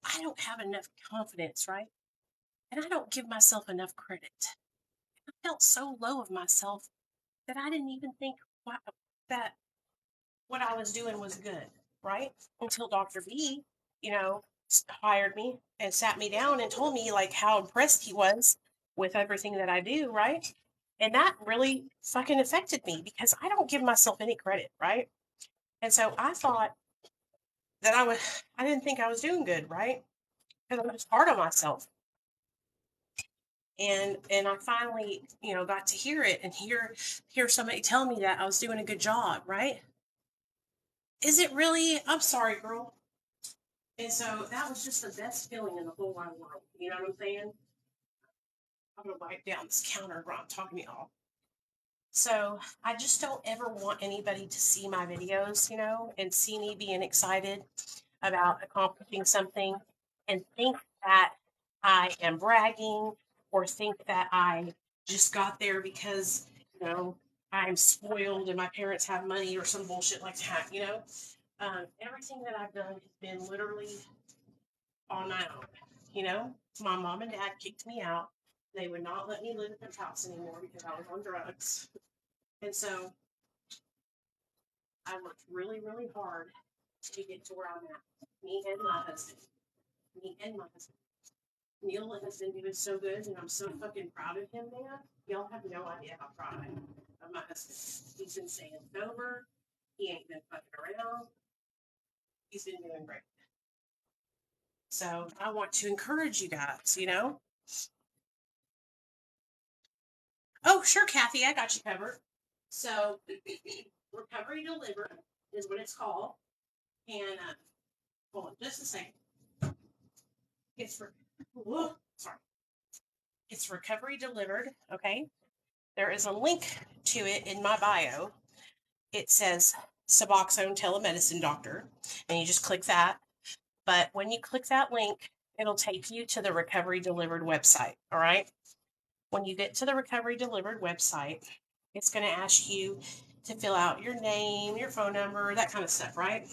I don't have enough confidence, right? And I don't give myself enough credit. I felt so low of myself that I didn't even think that what I was doing was good, right? Until Dr. B, you know, hired me and sat me down and told me like how impressed he was with everything that I do, right? And that really fucking affected me because I don't give myself any credit, right? And so I thought that I didn't think I was doing good, right? Because I'm just hard on myself. And I finally, got to hear it and hear somebody tell me that I was doing a good job, right? Is it really? I'm sorry, girl. And so that was just the best feeling in the whole wide world. You know what I'm saying? I'm gonna wipe down this counter while I'm talking to y'all. So I just don't ever want anybody to see my videos, and see me being excited about accomplishing something and think that I am bragging or think that I just got there because, I'm spoiled and my parents have money or some bullshit like that. Everything that I've done has been literally on my own. My mom and dad kicked me out. They would not let me live at their house anymore because I was on drugs. And so I worked really, really hard to get to where I'm at. Me and my husband. Me and my husband. Neil has been doing so good, and I'm so fucking proud of him, man. Y'all have no idea how proud I am of my husband. He's been staying sober. He ain't been fucking around. He's been doing great. So I want to encourage you guys. Oh, sure, Kathy, I got you covered. So, Recovery Delivered is what it's called. And, hold on just a second. It's for, sorry. It's Recovery Delivered, okay? There is a link to it in my bio. It says Suboxone Telemedicine Doctor, and you just click that. But when you click that link, it'll take you to the Recovery Delivered website, all right? When you get to the Recovery Delivered website, it's going to ask you to fill out your name, your phone number, that kind of stuff, right?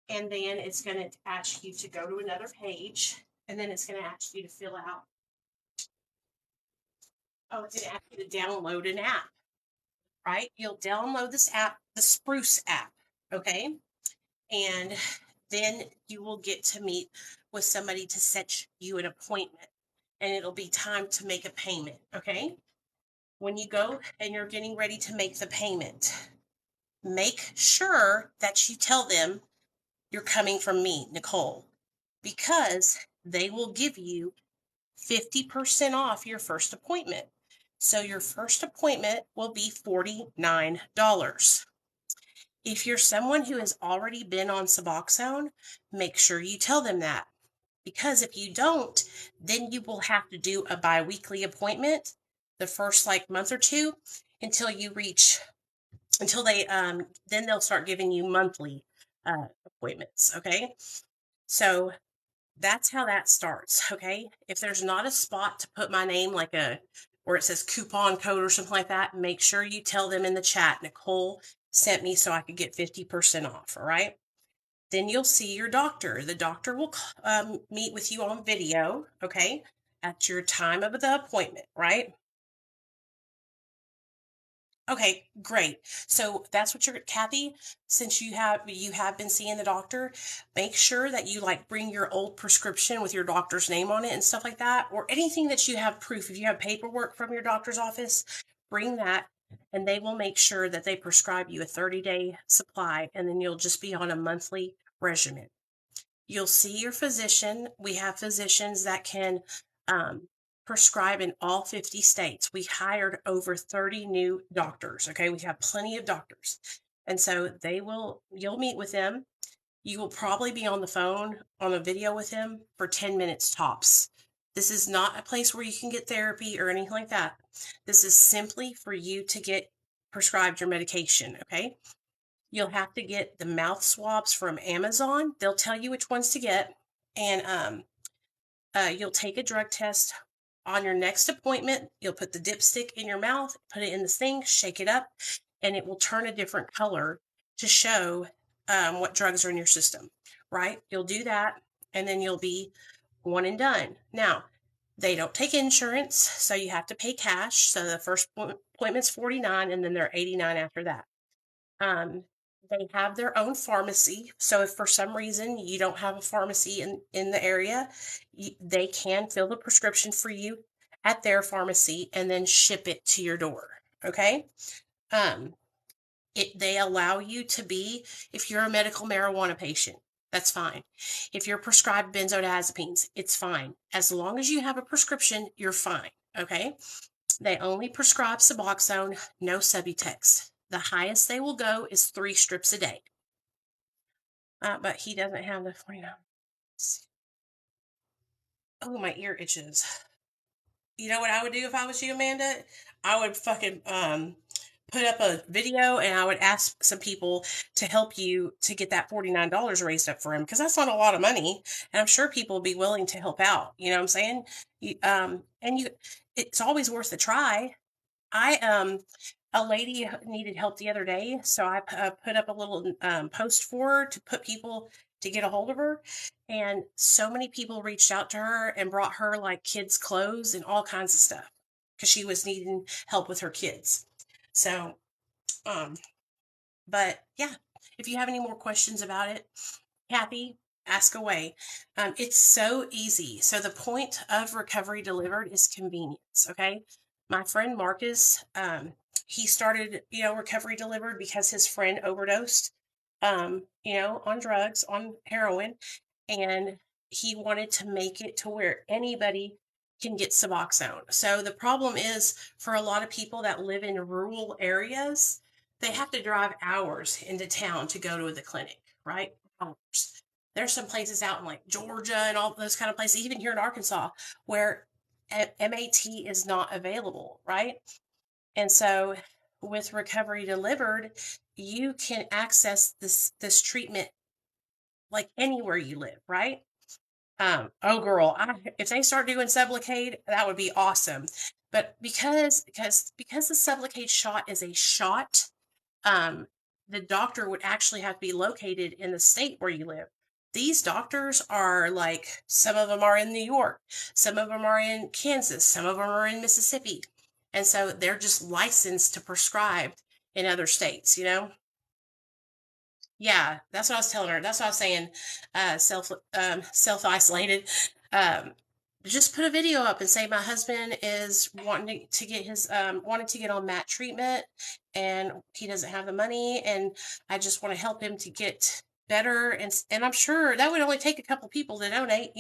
And then it's going to ask you to go to another page, and then it's going to ask you to fill out. Oh, it's going to ask you to download an app, right? You'll download this app, the Spruce app, okay? And then you will get to meet with somebody to set you an appointment, and it'll be time to make a payment, okay? When you go and you're getting ready to make the payment, make sure that you tell them you're coming from me, Nicole, because they will give you 50% off your first appointment. So your first appointment will be $49. If you're someone who has already been on Suboxone, make sure you tell them that. Because if you don't, then you will have to do a bi-weekly appointment the first month or two until they then they'll start giving you monthly appointments, okay? So that's how that starts. Okay. If there's not a spot to put my name, like where it says coupon code or something like that, make sure you tell them in the chat, Nicole sent me so I could get 50% off. All right. Then you'll see your doctor. The doctor will meet with you on video. Okay. At your time of the appointment, right? Okay, great. So that's what you're, Kathy, since you have been seeing the doctor, make sure that you like bring your old prescription with your doctor's name on it and stuff like that, or anything that you have proof. If you have paperwork from your doctor's office, bring that and they will make sure that they prescribe you a 30-day supply and then you'll just be on a monthly regimen. You'll see your physician. We have physicians that can prescribe in all 50 states. We hired over 30 new doctors. Okay, we have plenty of doctors. And so you'll meet with them. You will probably be on the phone on a video with him for 10 minutes tops. This is not a place where you can get therapy or anything like that. This is simply for you to get prescribed your medication. Okay. You'll have to get the mouth swabs from Amazon. They'll tell you which ones to get. And you'll take a drug test on your next appointment. You'll put the dipstick in your mouth, put it in this thing, shake it up, and it will turn a different color to show what drugs are in your system, right? You'll do that, and then you'll be one and done. Now, they don't take insurance, so you have to pay cash. So the first appointment's $49, and then they're $89 after that. They have their own pharmacy. So if for some reason you don't have a pharmacy in the area, they can fill the prescription for you at their pharmacy and then ship it to your door. Okay. They allow you to be, if you're a medical marijuana patient, that's fine. If you're prescribed benzodiazepines, it's fine. As long as you have a prescription, you're fine. Okay. They only prescribe Suboxone, no Subutex. The highest they will go is 3 strips a day. But he doesn't have the 49. Oh, my ear itches. You know what I would do if I was you, Amanda? I would fucking put up a video and I would ask some people to help you to get that $49 raised up for him because that's not a lot of money, and I'm sure people will be willing to help out. You know what I'm saying? It's always worth a try. A lady needed help the other day, so I put up a little post for her to put people to get a hold of her, and so many people reached out to her and brought her like kids' clothes and all kinds of stuff because she was needing help with her kids. So, but yeah, if you have any more questions about it, Kathy, ask away. It's so easy. So the point of Recovery Delivered is convenience. Okay, my friend Marcus, he started, Recovery Delivered because his friend overdosed, on drugs, on heroin, and he wanted to make it to where anybody can get Suboxone. So the problem is for a lot of people that live in rural areas, they have to drive hours into town to go to the clinic, right? Hours. There's some places out in like Georgia and all those kind of places, even here in Arkansas, where MAT is not available, right? And so with Recovery Delivered, you can access this treatment like anywhere you live, right? Oh girl, if they start doing Sublocade, that would be awesome. But because the Sublocade shot is a shot, the doctor would actually have to be located in the state where you live. These doctors are like, some of them are in New York, some of them are in Kansas, some of them are in Mississippi. And so they're just licensed to prescribe in other states, Yeah, that's what I was telling her. That's what I was saying. Self isolated. Um, just put a video up and say my husband is wanting to get his wanted to get on MAT treatment, and he doesn't have the money, and I just want to help him to get better. And I'm sure that would only take a couple people to donate.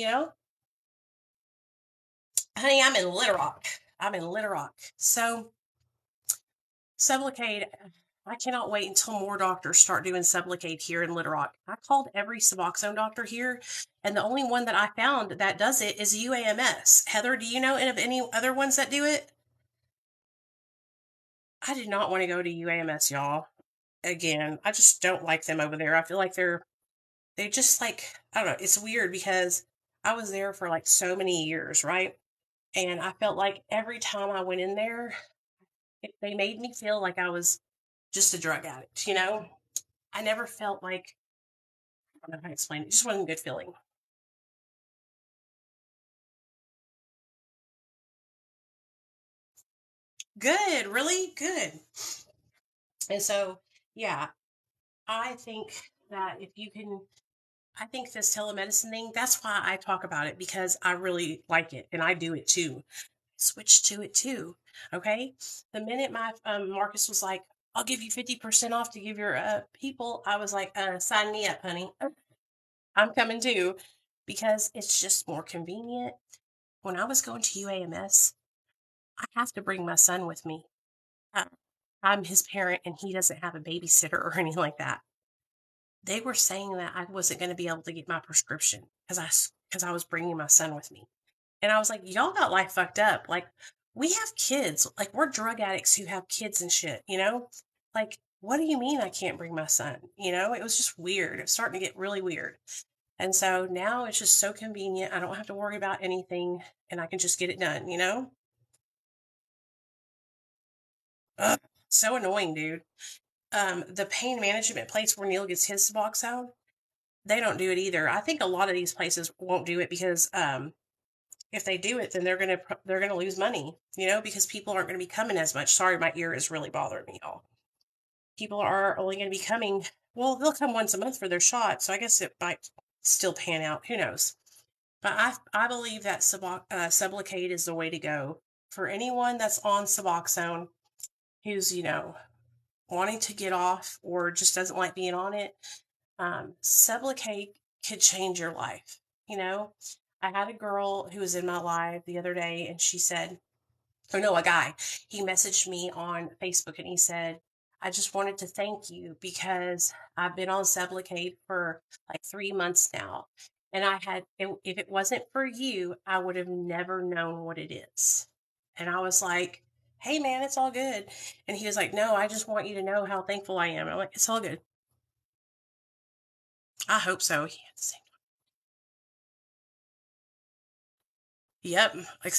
Honey, I'm in Little Rock. So Sublocade. I cannot wait until more doctors start doing Sublocade here in Little Rock. I called every Suboxone doctor here, and the only one that I found that does it is UAMS. Heather, do you know of any other ones that do it? I do not want to go to UAMS, y'all. Again, I just don't like them over there. I feel like they just like, I don't know, it's weird because I was there for like so many years, right? And I felt like every time I went in there, they made me feel like I was just a drug addict, you know? I never felt like, I don't know how to explain it, it just wasn't a good feeling. Good, really good. And so, yeah, I think that if you can, I think this telemedicine thing, that's why I talk about it because I really like it and I do it too. Switch to it too. Okay. The minute my Marcus was like, I'll give you 50% off to give your people, I was like, sign me up, honey. I'm coming too because it's just more convenient. When I was going to UAMS, I have to bring my son with me. Uh, I'm his parent and he doesn't have a babysitter or anything like that. They were saying that I wasn't going to be able to get my prescription because I was bringing my son with me. And I was like, y'all got life fucked up. Like, we have kids. Like, we're drug addicts who have kids and shit, you know? Like, what do you mean I can't bring my son? You know, it was just weird. It was starting to get really weird. And so now it's just so convenient. I don't have to worry about anything and I can just get it done, you know? Ugh, so annoying, dude. The pain management place where Neil gets his Suboxone, they don't do it either. I think a lot of these places won't do it because if they do it, then they're gonna lose money, you know, because people aren't gonna be coming as much. Sorry, my ear is really bothering me, y'all. People are only gonna be coming. Well, they'll come once a month for their shot, so I guess it might still pan out. Who knows? But I believe that Sublocade is the way to go for anyone that's on Suboxone who's wanting to get off or just doesn't like being on it. Sublocade could change your life. You know, I had a girl who was in my live the other day, and she said, or no, a guy, he messaged me on Facebook and he said, I just wanted to thank you because I've been on Sublocade for like 3 months now. And if it wasn't for you, I would have never known what it is. And I was like, hey, man, it's all good. And he was like, no, I just want you to know how thankful I am. And I'm like, it's all good. I hope so. Yep.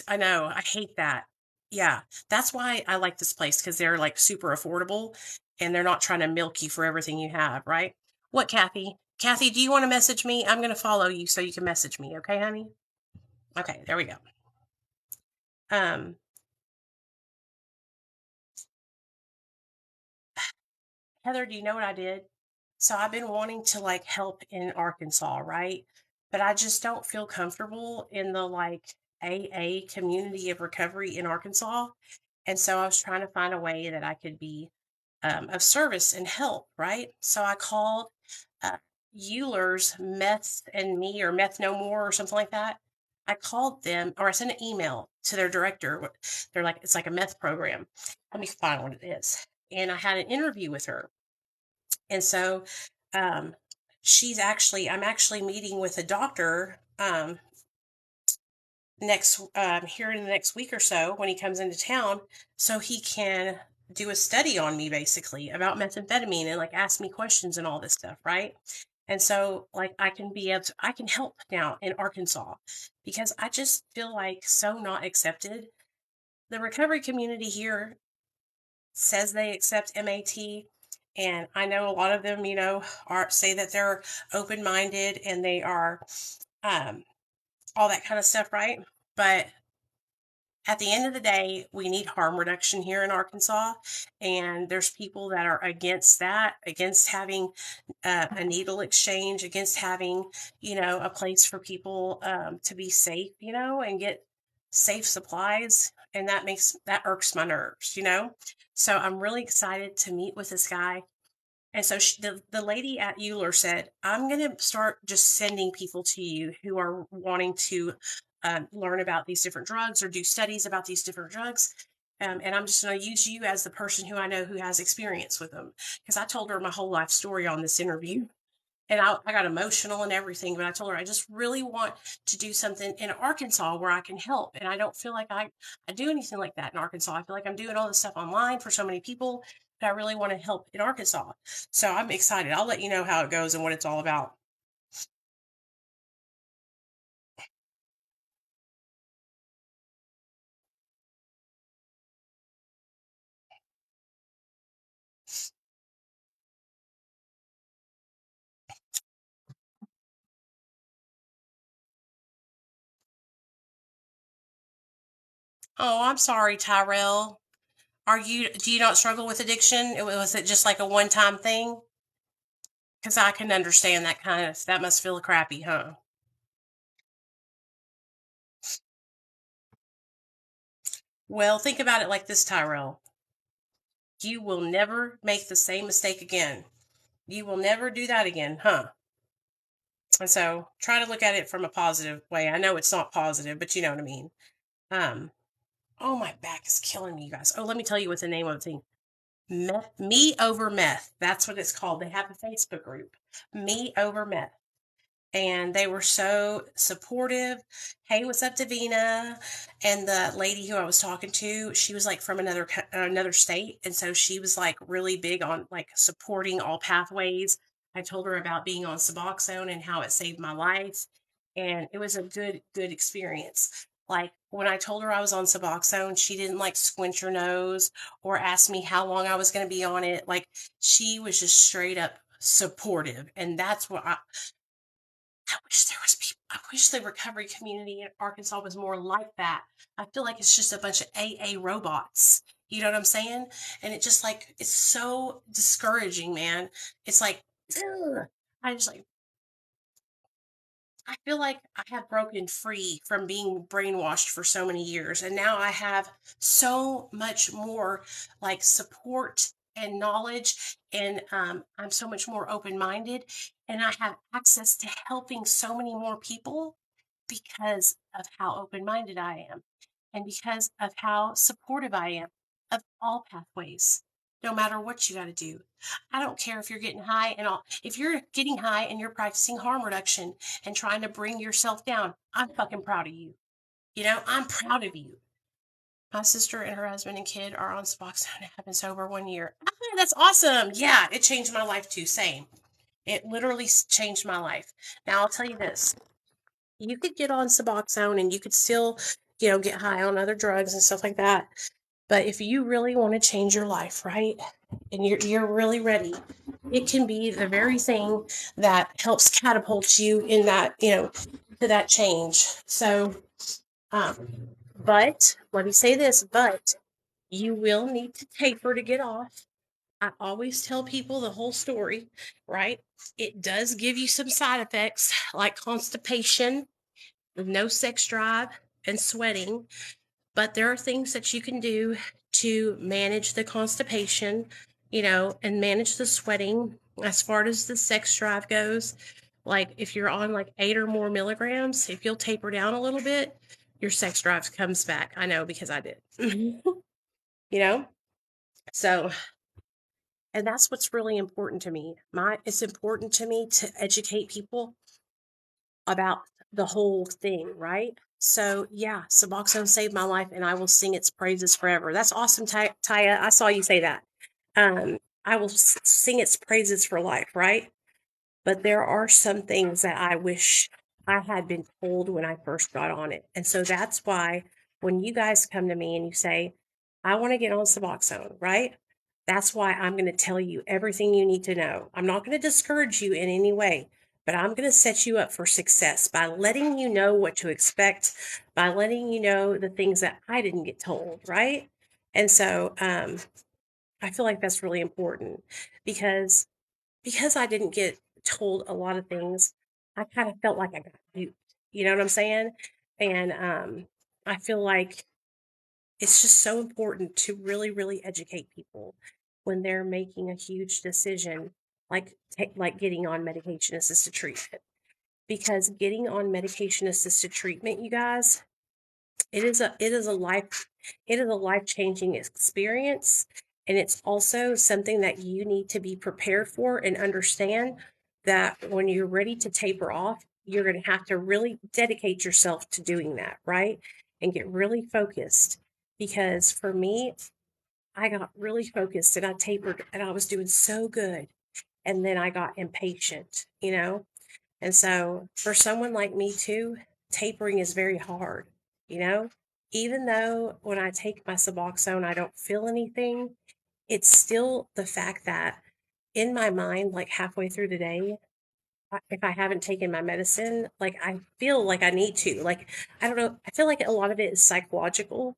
I know. I hate that. Yeah. That's why I like this place because they're like super affordable and they're not trying to milk you for everything you have, right? What, Kathy? Kathy, do you want to message me? I'm going to follow you so you can message me. Okay, honey? Okay, there we go. Um, Heather, do you know what I did? So I've been wanting to like help in Arkansas, right? But I just don't feel comfortable in the like AA community of recovery in Arkansas. And so I was trying to find a way that I could be of service and help, right? So I called uh, Euler's Meth and Me or Meth No More or something like that. I called them or I sent an email to their director. They're like, it's like a meth program. Let me find what it is. And I had an interview with her. And so um, I'm actually meeting with a doctor next here in the next week or so when he comes into town so he can do a study on me basically about methamphetamine and like ask me questions and all this stuff, right? And so like I can help now in Arkansas because I just feel like so not accepted. The recovery community here says they accept MAT, and I know a lot of them, are say that they're open-minded and they are um all that kind of stuff, right? But at the end of the day, we need harm reduction here in Arkansas, and there's people that are against that, against having a needle exchange, against having, a place for people to be safe, and get safe supplies, and that irks my nerves. So I'm really excited to meet with this guy. And so the lady at Euler said, I'm going to start just sending people to you who are wanting to learn about these different drugs or do studies about these different drugs. And I'm just going to use you as the person who I know who has experience with them. Because I told her my whole life story on this interview. And I got emotional and everything, but I told her I just really want to do something in Arkansas where I can help. And I don't feel like I do anything like that in Arkansas. I feel like I'm doing all this stuff online for so many people, but I really want to help in Arkansas. So I'm excited. I'll let you know how it goes and what it's all about. Oh, I'm sorry, Tyrell. Do you not struggle with addiction? Was it just like a one-time thing? Because I can understand that must feel crappy, huh? Well, think about it like this, Tyrell. You will never make the same mistake again. You will never do that again, huh? And so try to look at it from a positive way. I know it's not positive, but you know what I mean. Um, oh, my back is killing me, you guys. Oh, let me tell you what the name of the thing. Me Over Meth. That's what it's called. They have a Facebook group. Me Over Meth. And they were so supportive. Hey, what's up, Davina? And the lady who I was talking to, she was like from another state, and so she was like really big on like supporting all pathways. I told her about being on Suboxone and how it saved my life, and it was a good experience. Like when I told her I was on Suboxone, she didn't like squint her nose or ask me how long I was going to be on it. Like she was just straight up supportive, and that's what I wish there was people. I wish the recovery community in Arkansas was more like that. I feel like it's just a bunch of AA robots. You know what I'm saying? And it just like it's so discouraging, man. It's like ugh. I just like I feel like I have broken free from being brainwashed for so many years, and now I have so much more like support and knowledge, and I'm so much more open minded, and I have access to helping so many more people because of how open minded I am and because of how supportive I am of all pathways, no matter what you got to do. I don't care if you're getting high and all. If you're getting high and you're practicing harm reduction and trying to bring yourself down, I'm fucking proud of you. You know, I'm proud of you. My sister and her husband and kid are on Suboxone and have been sober 1 year. Ah, that's awesome. Yeah, it changed my life too. Same. It literally changed my life. Now, I'll tell you this. You could get on Suboxone and you could still, get high on other drugs and stuff like that. But if you really want to change your life, right? And you're really ready, it can be the very thing that helps catapult you in that, to that change. So, but let me say this, but you will need to taper to get off. I always tell people the whole story, right? It does give you some side effects like constipation, no sex drive, and sweating. But there are things that you can do to manage the constipation, and manage the sweating as far as the sex drive goes. Like if you're on like 8 or more milligrams, if you'll taper down a little bit, your sex drive comes back. I know because I did. you know? So, and that's what's really important to me. It's important to me to educate people about the whole thing, right? So yeah, Suboxone saved my life, and I will sing its praises forever. That's awesome, Taya. I saw you say that. I will sing its praises for life, right? But there are some things that I wish I had been told when I first got on it, and so that's why when you guys come to me and you say, "I want to get on Suboxone," right? That's why I'm going to tell you everything you need to know. I'm not going to discourage you in any way, but I'm going to set you up for success by letting you know what to expect, by letting you know the things that I didn't get told, right? And so I feel like that's really important because I didn't get told a lot of things. I kind of felt like I got duped. You know what I'm saying? And I feel like it's just so important to really, really educate people when they're making a huge decision, like getting on medication assisted treatment. Because getting on medication assisted treatment, you guys, it is a life changing experience, and it's also something that you need to be prepared for and understand that when you're ready to taper off, you're going to have to really dedicate yourself to doing that, right? And get really focused. Because for me, I got really focused and I tapered and I was doing so good. And then I got impatient. And so for someone like me too, tapering is very hard, you know? Even though when I take my Suboxone, I don't feel anything, it's still the fact that in my mind, like halfway through the day, if I haven't taken my medicine, like I feel like I need to. Like, I don't know, I feel like a lot of it is psychological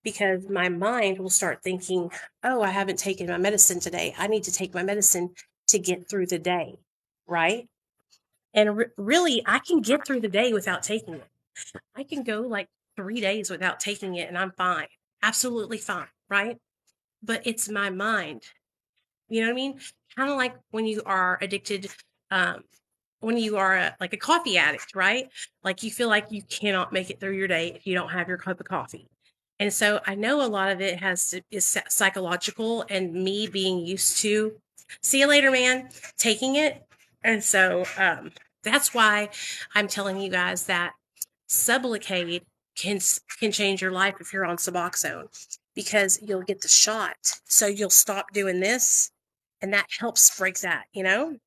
because my mind will start thinking, oh, I haven't taken my medicine today. I need to take my medicine to get through the day. Right. And really, I can get through the day without taking it. I can go like 3 days without taking it and I'm fine. Absolutely fine. Right. But it's my mind. You know what I mean? Kind of like when you are addicted, um, when you are like a coffee addict, right? Like you feel like you cannot make it through your day if you don't have your cup of coffee. And so I know a lot of it is psychological and me being used to, see you later, man, taking it. And so that's why I'm telling you guys that Sublocade can change your life if you're on Suboxone because you'll get the shot. So you'll stop doing this and that helps break that, you know?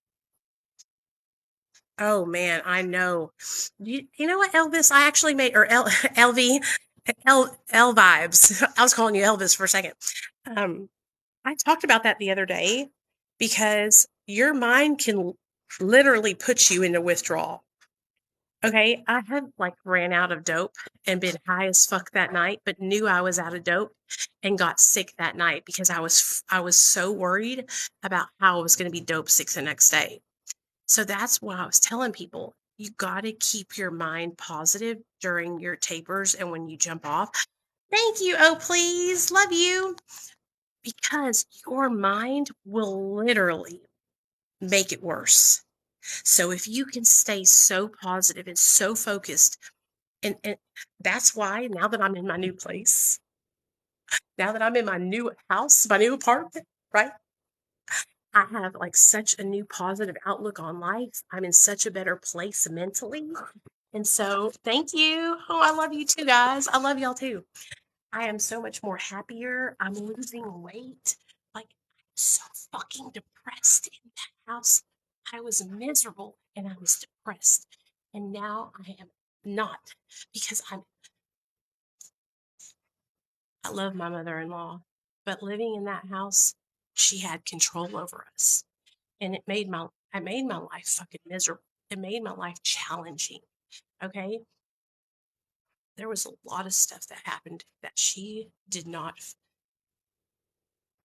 Oh man, I know. You know what, Elvis? I actually made or LV L vibes. I was calling you Elvis for a second. Um, I talked about that the other day because your mind can literally put you into withdrawal. Okay, I had like ran out of dope and been high as fuck that night, but knew I was out of dope and got sick that night because I was so worried about how I was going to be dope sick the next day. So that's why I was telling people you got to keep your mind positive during your tapers and when you jump off. Thank you. Oh, please. Love you. Because your mind will literally make it worse. So if you can stay so positive and so focused, and that's why now that I'm in my new place, now that I'm in my new house, my new apartment, right? I have like such a new positive outlook on life. I'm in such a better place mentally. And so, thank you. Oh, I love you too, guys. I love y'all too. I am so much more happier. I'm losing weight. Like, I'm so fucking depressed in that house. I was miserable and I was depressed. And now I am not because I love my mother in law. But living in that house, she had control over us. And I made my life fucking miserable. It made my life challenging. Okay. There was a lot of stuff that happened that she did not.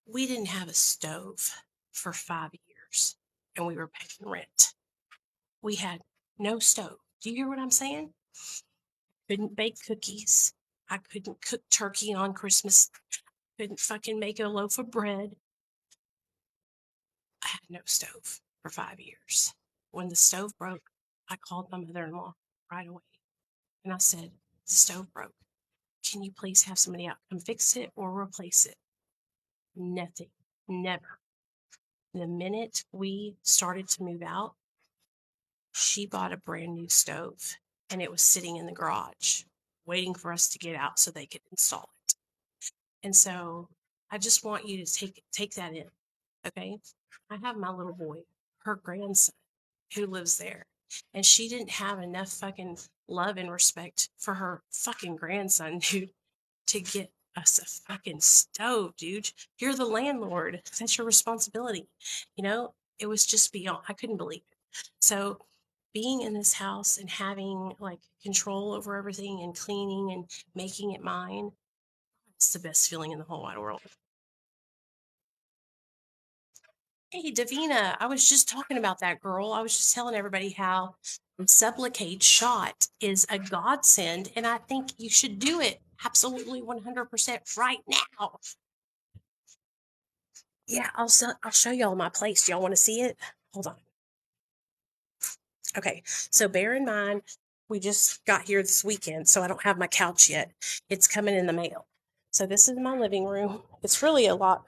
We didn't have a stove for 5 years and we were paying rent. We had no stove. Do you hear what I'm saying? Couldn't bake cookies. I couldn't cook turkey on Christmas. Couldn't fucking make a loaf of bread. I had no stove for 5 years. When the stove broke, I called my mother in law right away and I said, the stove broke. Can you please have somebody out come fix it or replace it? Nothing. Never. The minute we started to move out, she bought a brand new stove and it was sitting in the garage waiting for us to get out so they could install it. And so I just want you to take that in. Okay. I have my little boy, her grandson, who lives there. And she didn't have enough fucking love and respect for her fucking grandson, dude, to get us a fucking stove, dude. You're the landlord. That's your responsibility. You know, it was just beyond, I couldn't believe it. So being in this house and having like control over everything and cleaning and making it mine, it's the best feeling in the whole wide world. Hey, Davina, I was just talking about that girl. I was just telling everybody how the Sublocade shot is a godsend, and I think you should do it absolutely 100% right now. Yeah, I'll show y'all my place. Do y'all want to see it? Hold on. Okay, so bear in mind, we just got here this weekend, so I don't have my couch yet. It's coming in the mail. So this is my living room. It's really a lot.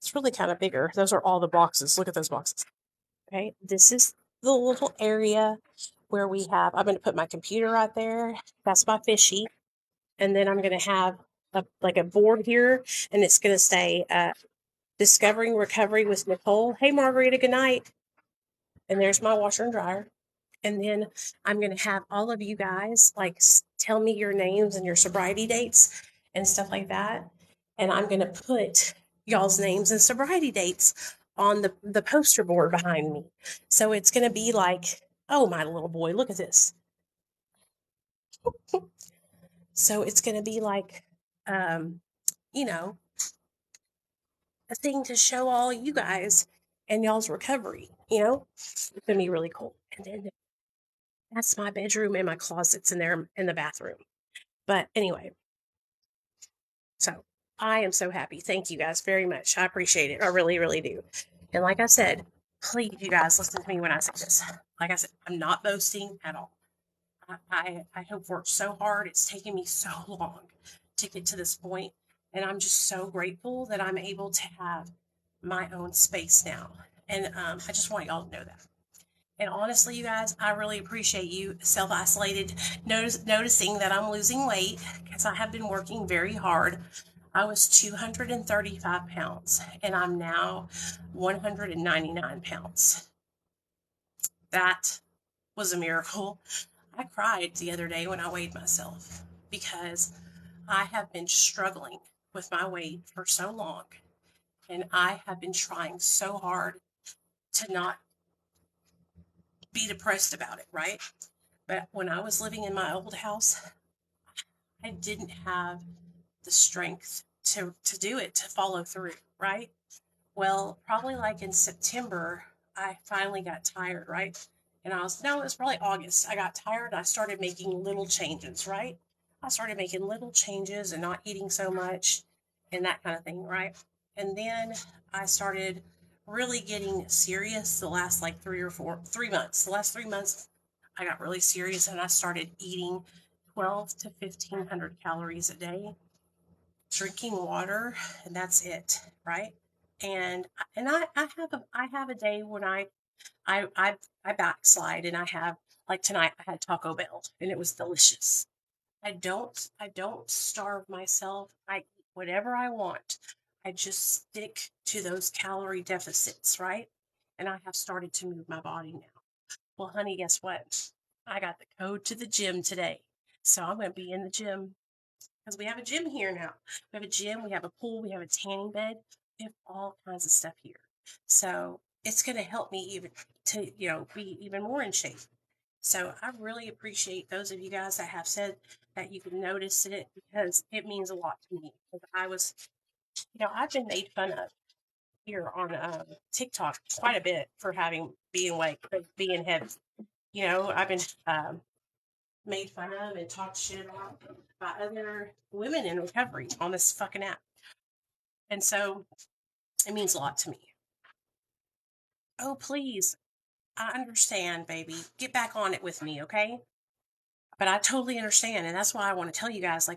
It's really kind of bigger. Those are all the boxes. Look at those boxes. Okay, this is the little area where we have, I'm going to put my computer right there. That's my fishy. And then I'm going to have like a board here, and it's going to say Discovering Recovery with Nicole. Hey, Margarita, good night. And there's my washer and dryer. And then I'm going to have all of you guys like tell me your names and your sobriety dates and stuff like that. And I'm going to put y'all's names and sobriety dates on the poster board behind me. So it's going to be like, oh, my little boy, look at this. So it's going to be like, um, you know, a thing to show all you guys and y'all's recovery. It's going to be really cool. And then that's my bedroom and my closets in there in the bathroom. But anyway, so I am so happy. Thank you guys very much. I appreciate it. I really, really do. And like I said, please, you guys, listen to me when I say this. Like I said, I'm not boasting at all. I have worked so hard. It's taken me so long to get to this point, and I'm just so grateful that I'm able to have my own space now. And I just want y'all to know that. And honestly, you guys, I really appreciate you self-isolated, noticing that I'm losing weight because I have been working very hard. I was 235 pounds, and I'm now 199 pounds. That was a miracle. I cried the other day when I weighed myself because I have been struggling with my weight for so long, and I have been trying so hard to not be depressed about it, right? But when I was living in my old house, I didn't have the strength to do it, to follow through, right? Well, probably like in September, I finally got tired, right? And no, it was probably August. I got tired. I started making little changes, right? I started making little changes and not eating so much and that kind of thing, right? And then I started really getting serious the last like 3 months. The last 3 months, I got really serious and I started eating 12 to 1500 calories a day, drinking water, and that's it, right? And I have a day when I I I backslide and I have, like tonight I had Taco Bell and it was delicious. I don't starve myself. I eat whatever I want. I just stick to those calorie deficits, right? And I have started to move my body now. Well, honey, guess what? I got the code to the gym today. So I'm going to be in the gym because we have a gym here now. We have a gym, we have a pool, we have a tanning bed, we have all kinds of stuff here. So it's going to help me even to, be even more in shape. So I really appreciate those of you guys that have said that you can notice it because it means a lot to me. Because I've been made fun of here on TikTok quite a bit for being heavy. I've been made fun of and talked shit about by other women in recovery on this fucking app. And so it means a lot to me. Oh, please. I understand, baby. Get back on it with me, okay? But I totally understand. And that's why I want to tell you guys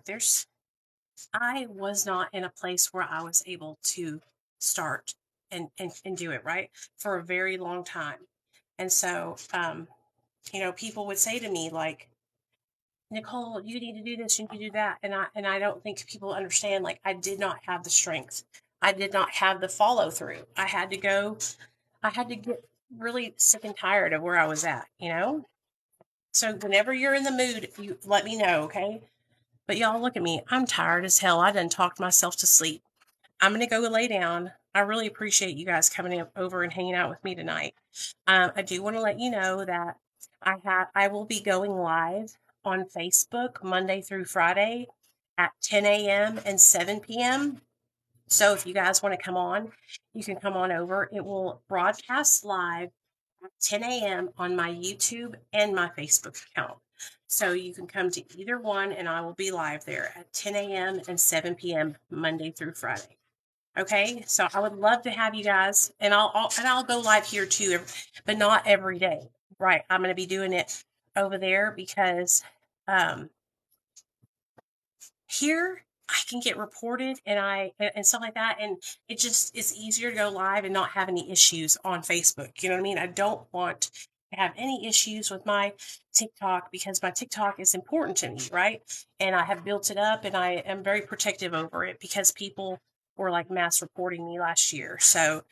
I was not in a place where I was able to start and do it, right? For a very long time. And so, people would say to me, like, Nicole, you need to do this, you need to do that. And I don't think people understand, like, I did not have the strength. I did not have the follow through. I had to get really sick and tired of where I was at. So whenever you're in the mood, you let me know, okay? But y'all look at me. I'm tired as hell. I done talked myself to sleep. I'm gonna go lay down. I really appreciate you guys coming over and hanging out with me tonight. I do want to let you know that I will be going live on Facebook Monday through Friday at 10 a.m. and 7 p.m. So if you guys want to come on, you can come on over. It will broadcast live at 10 a.m. on my YouTube and my Facebook account. So you can come to either one and I will be live there at 10 a.m. and 7 p.m. Monday through Friday. Okay, so I would love to have you guys, and I'll go live here too, but not every day. Right, I'm going to be doing it over there because here I can get reported and stuff like that, and it just is easier to go live and not have any issues on Facebook. You know what I mean? I don't want to have any issues with my TikTok because my TikTok is important to me, right? And I have built it up, and I am very protective over it because people were like mass reporting me last year. So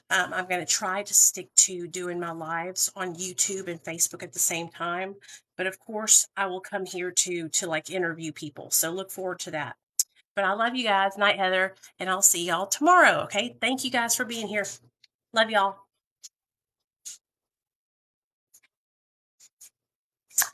I'm going to try to stick to doing my lives on YouTube and Facebook at the same time. But of course, I will come here to like interview people. So look forward to that. But I love you guys. Night, Heather. And I'll see y'all tomorrow. Okay. Thank you guys for being here. Love y'all.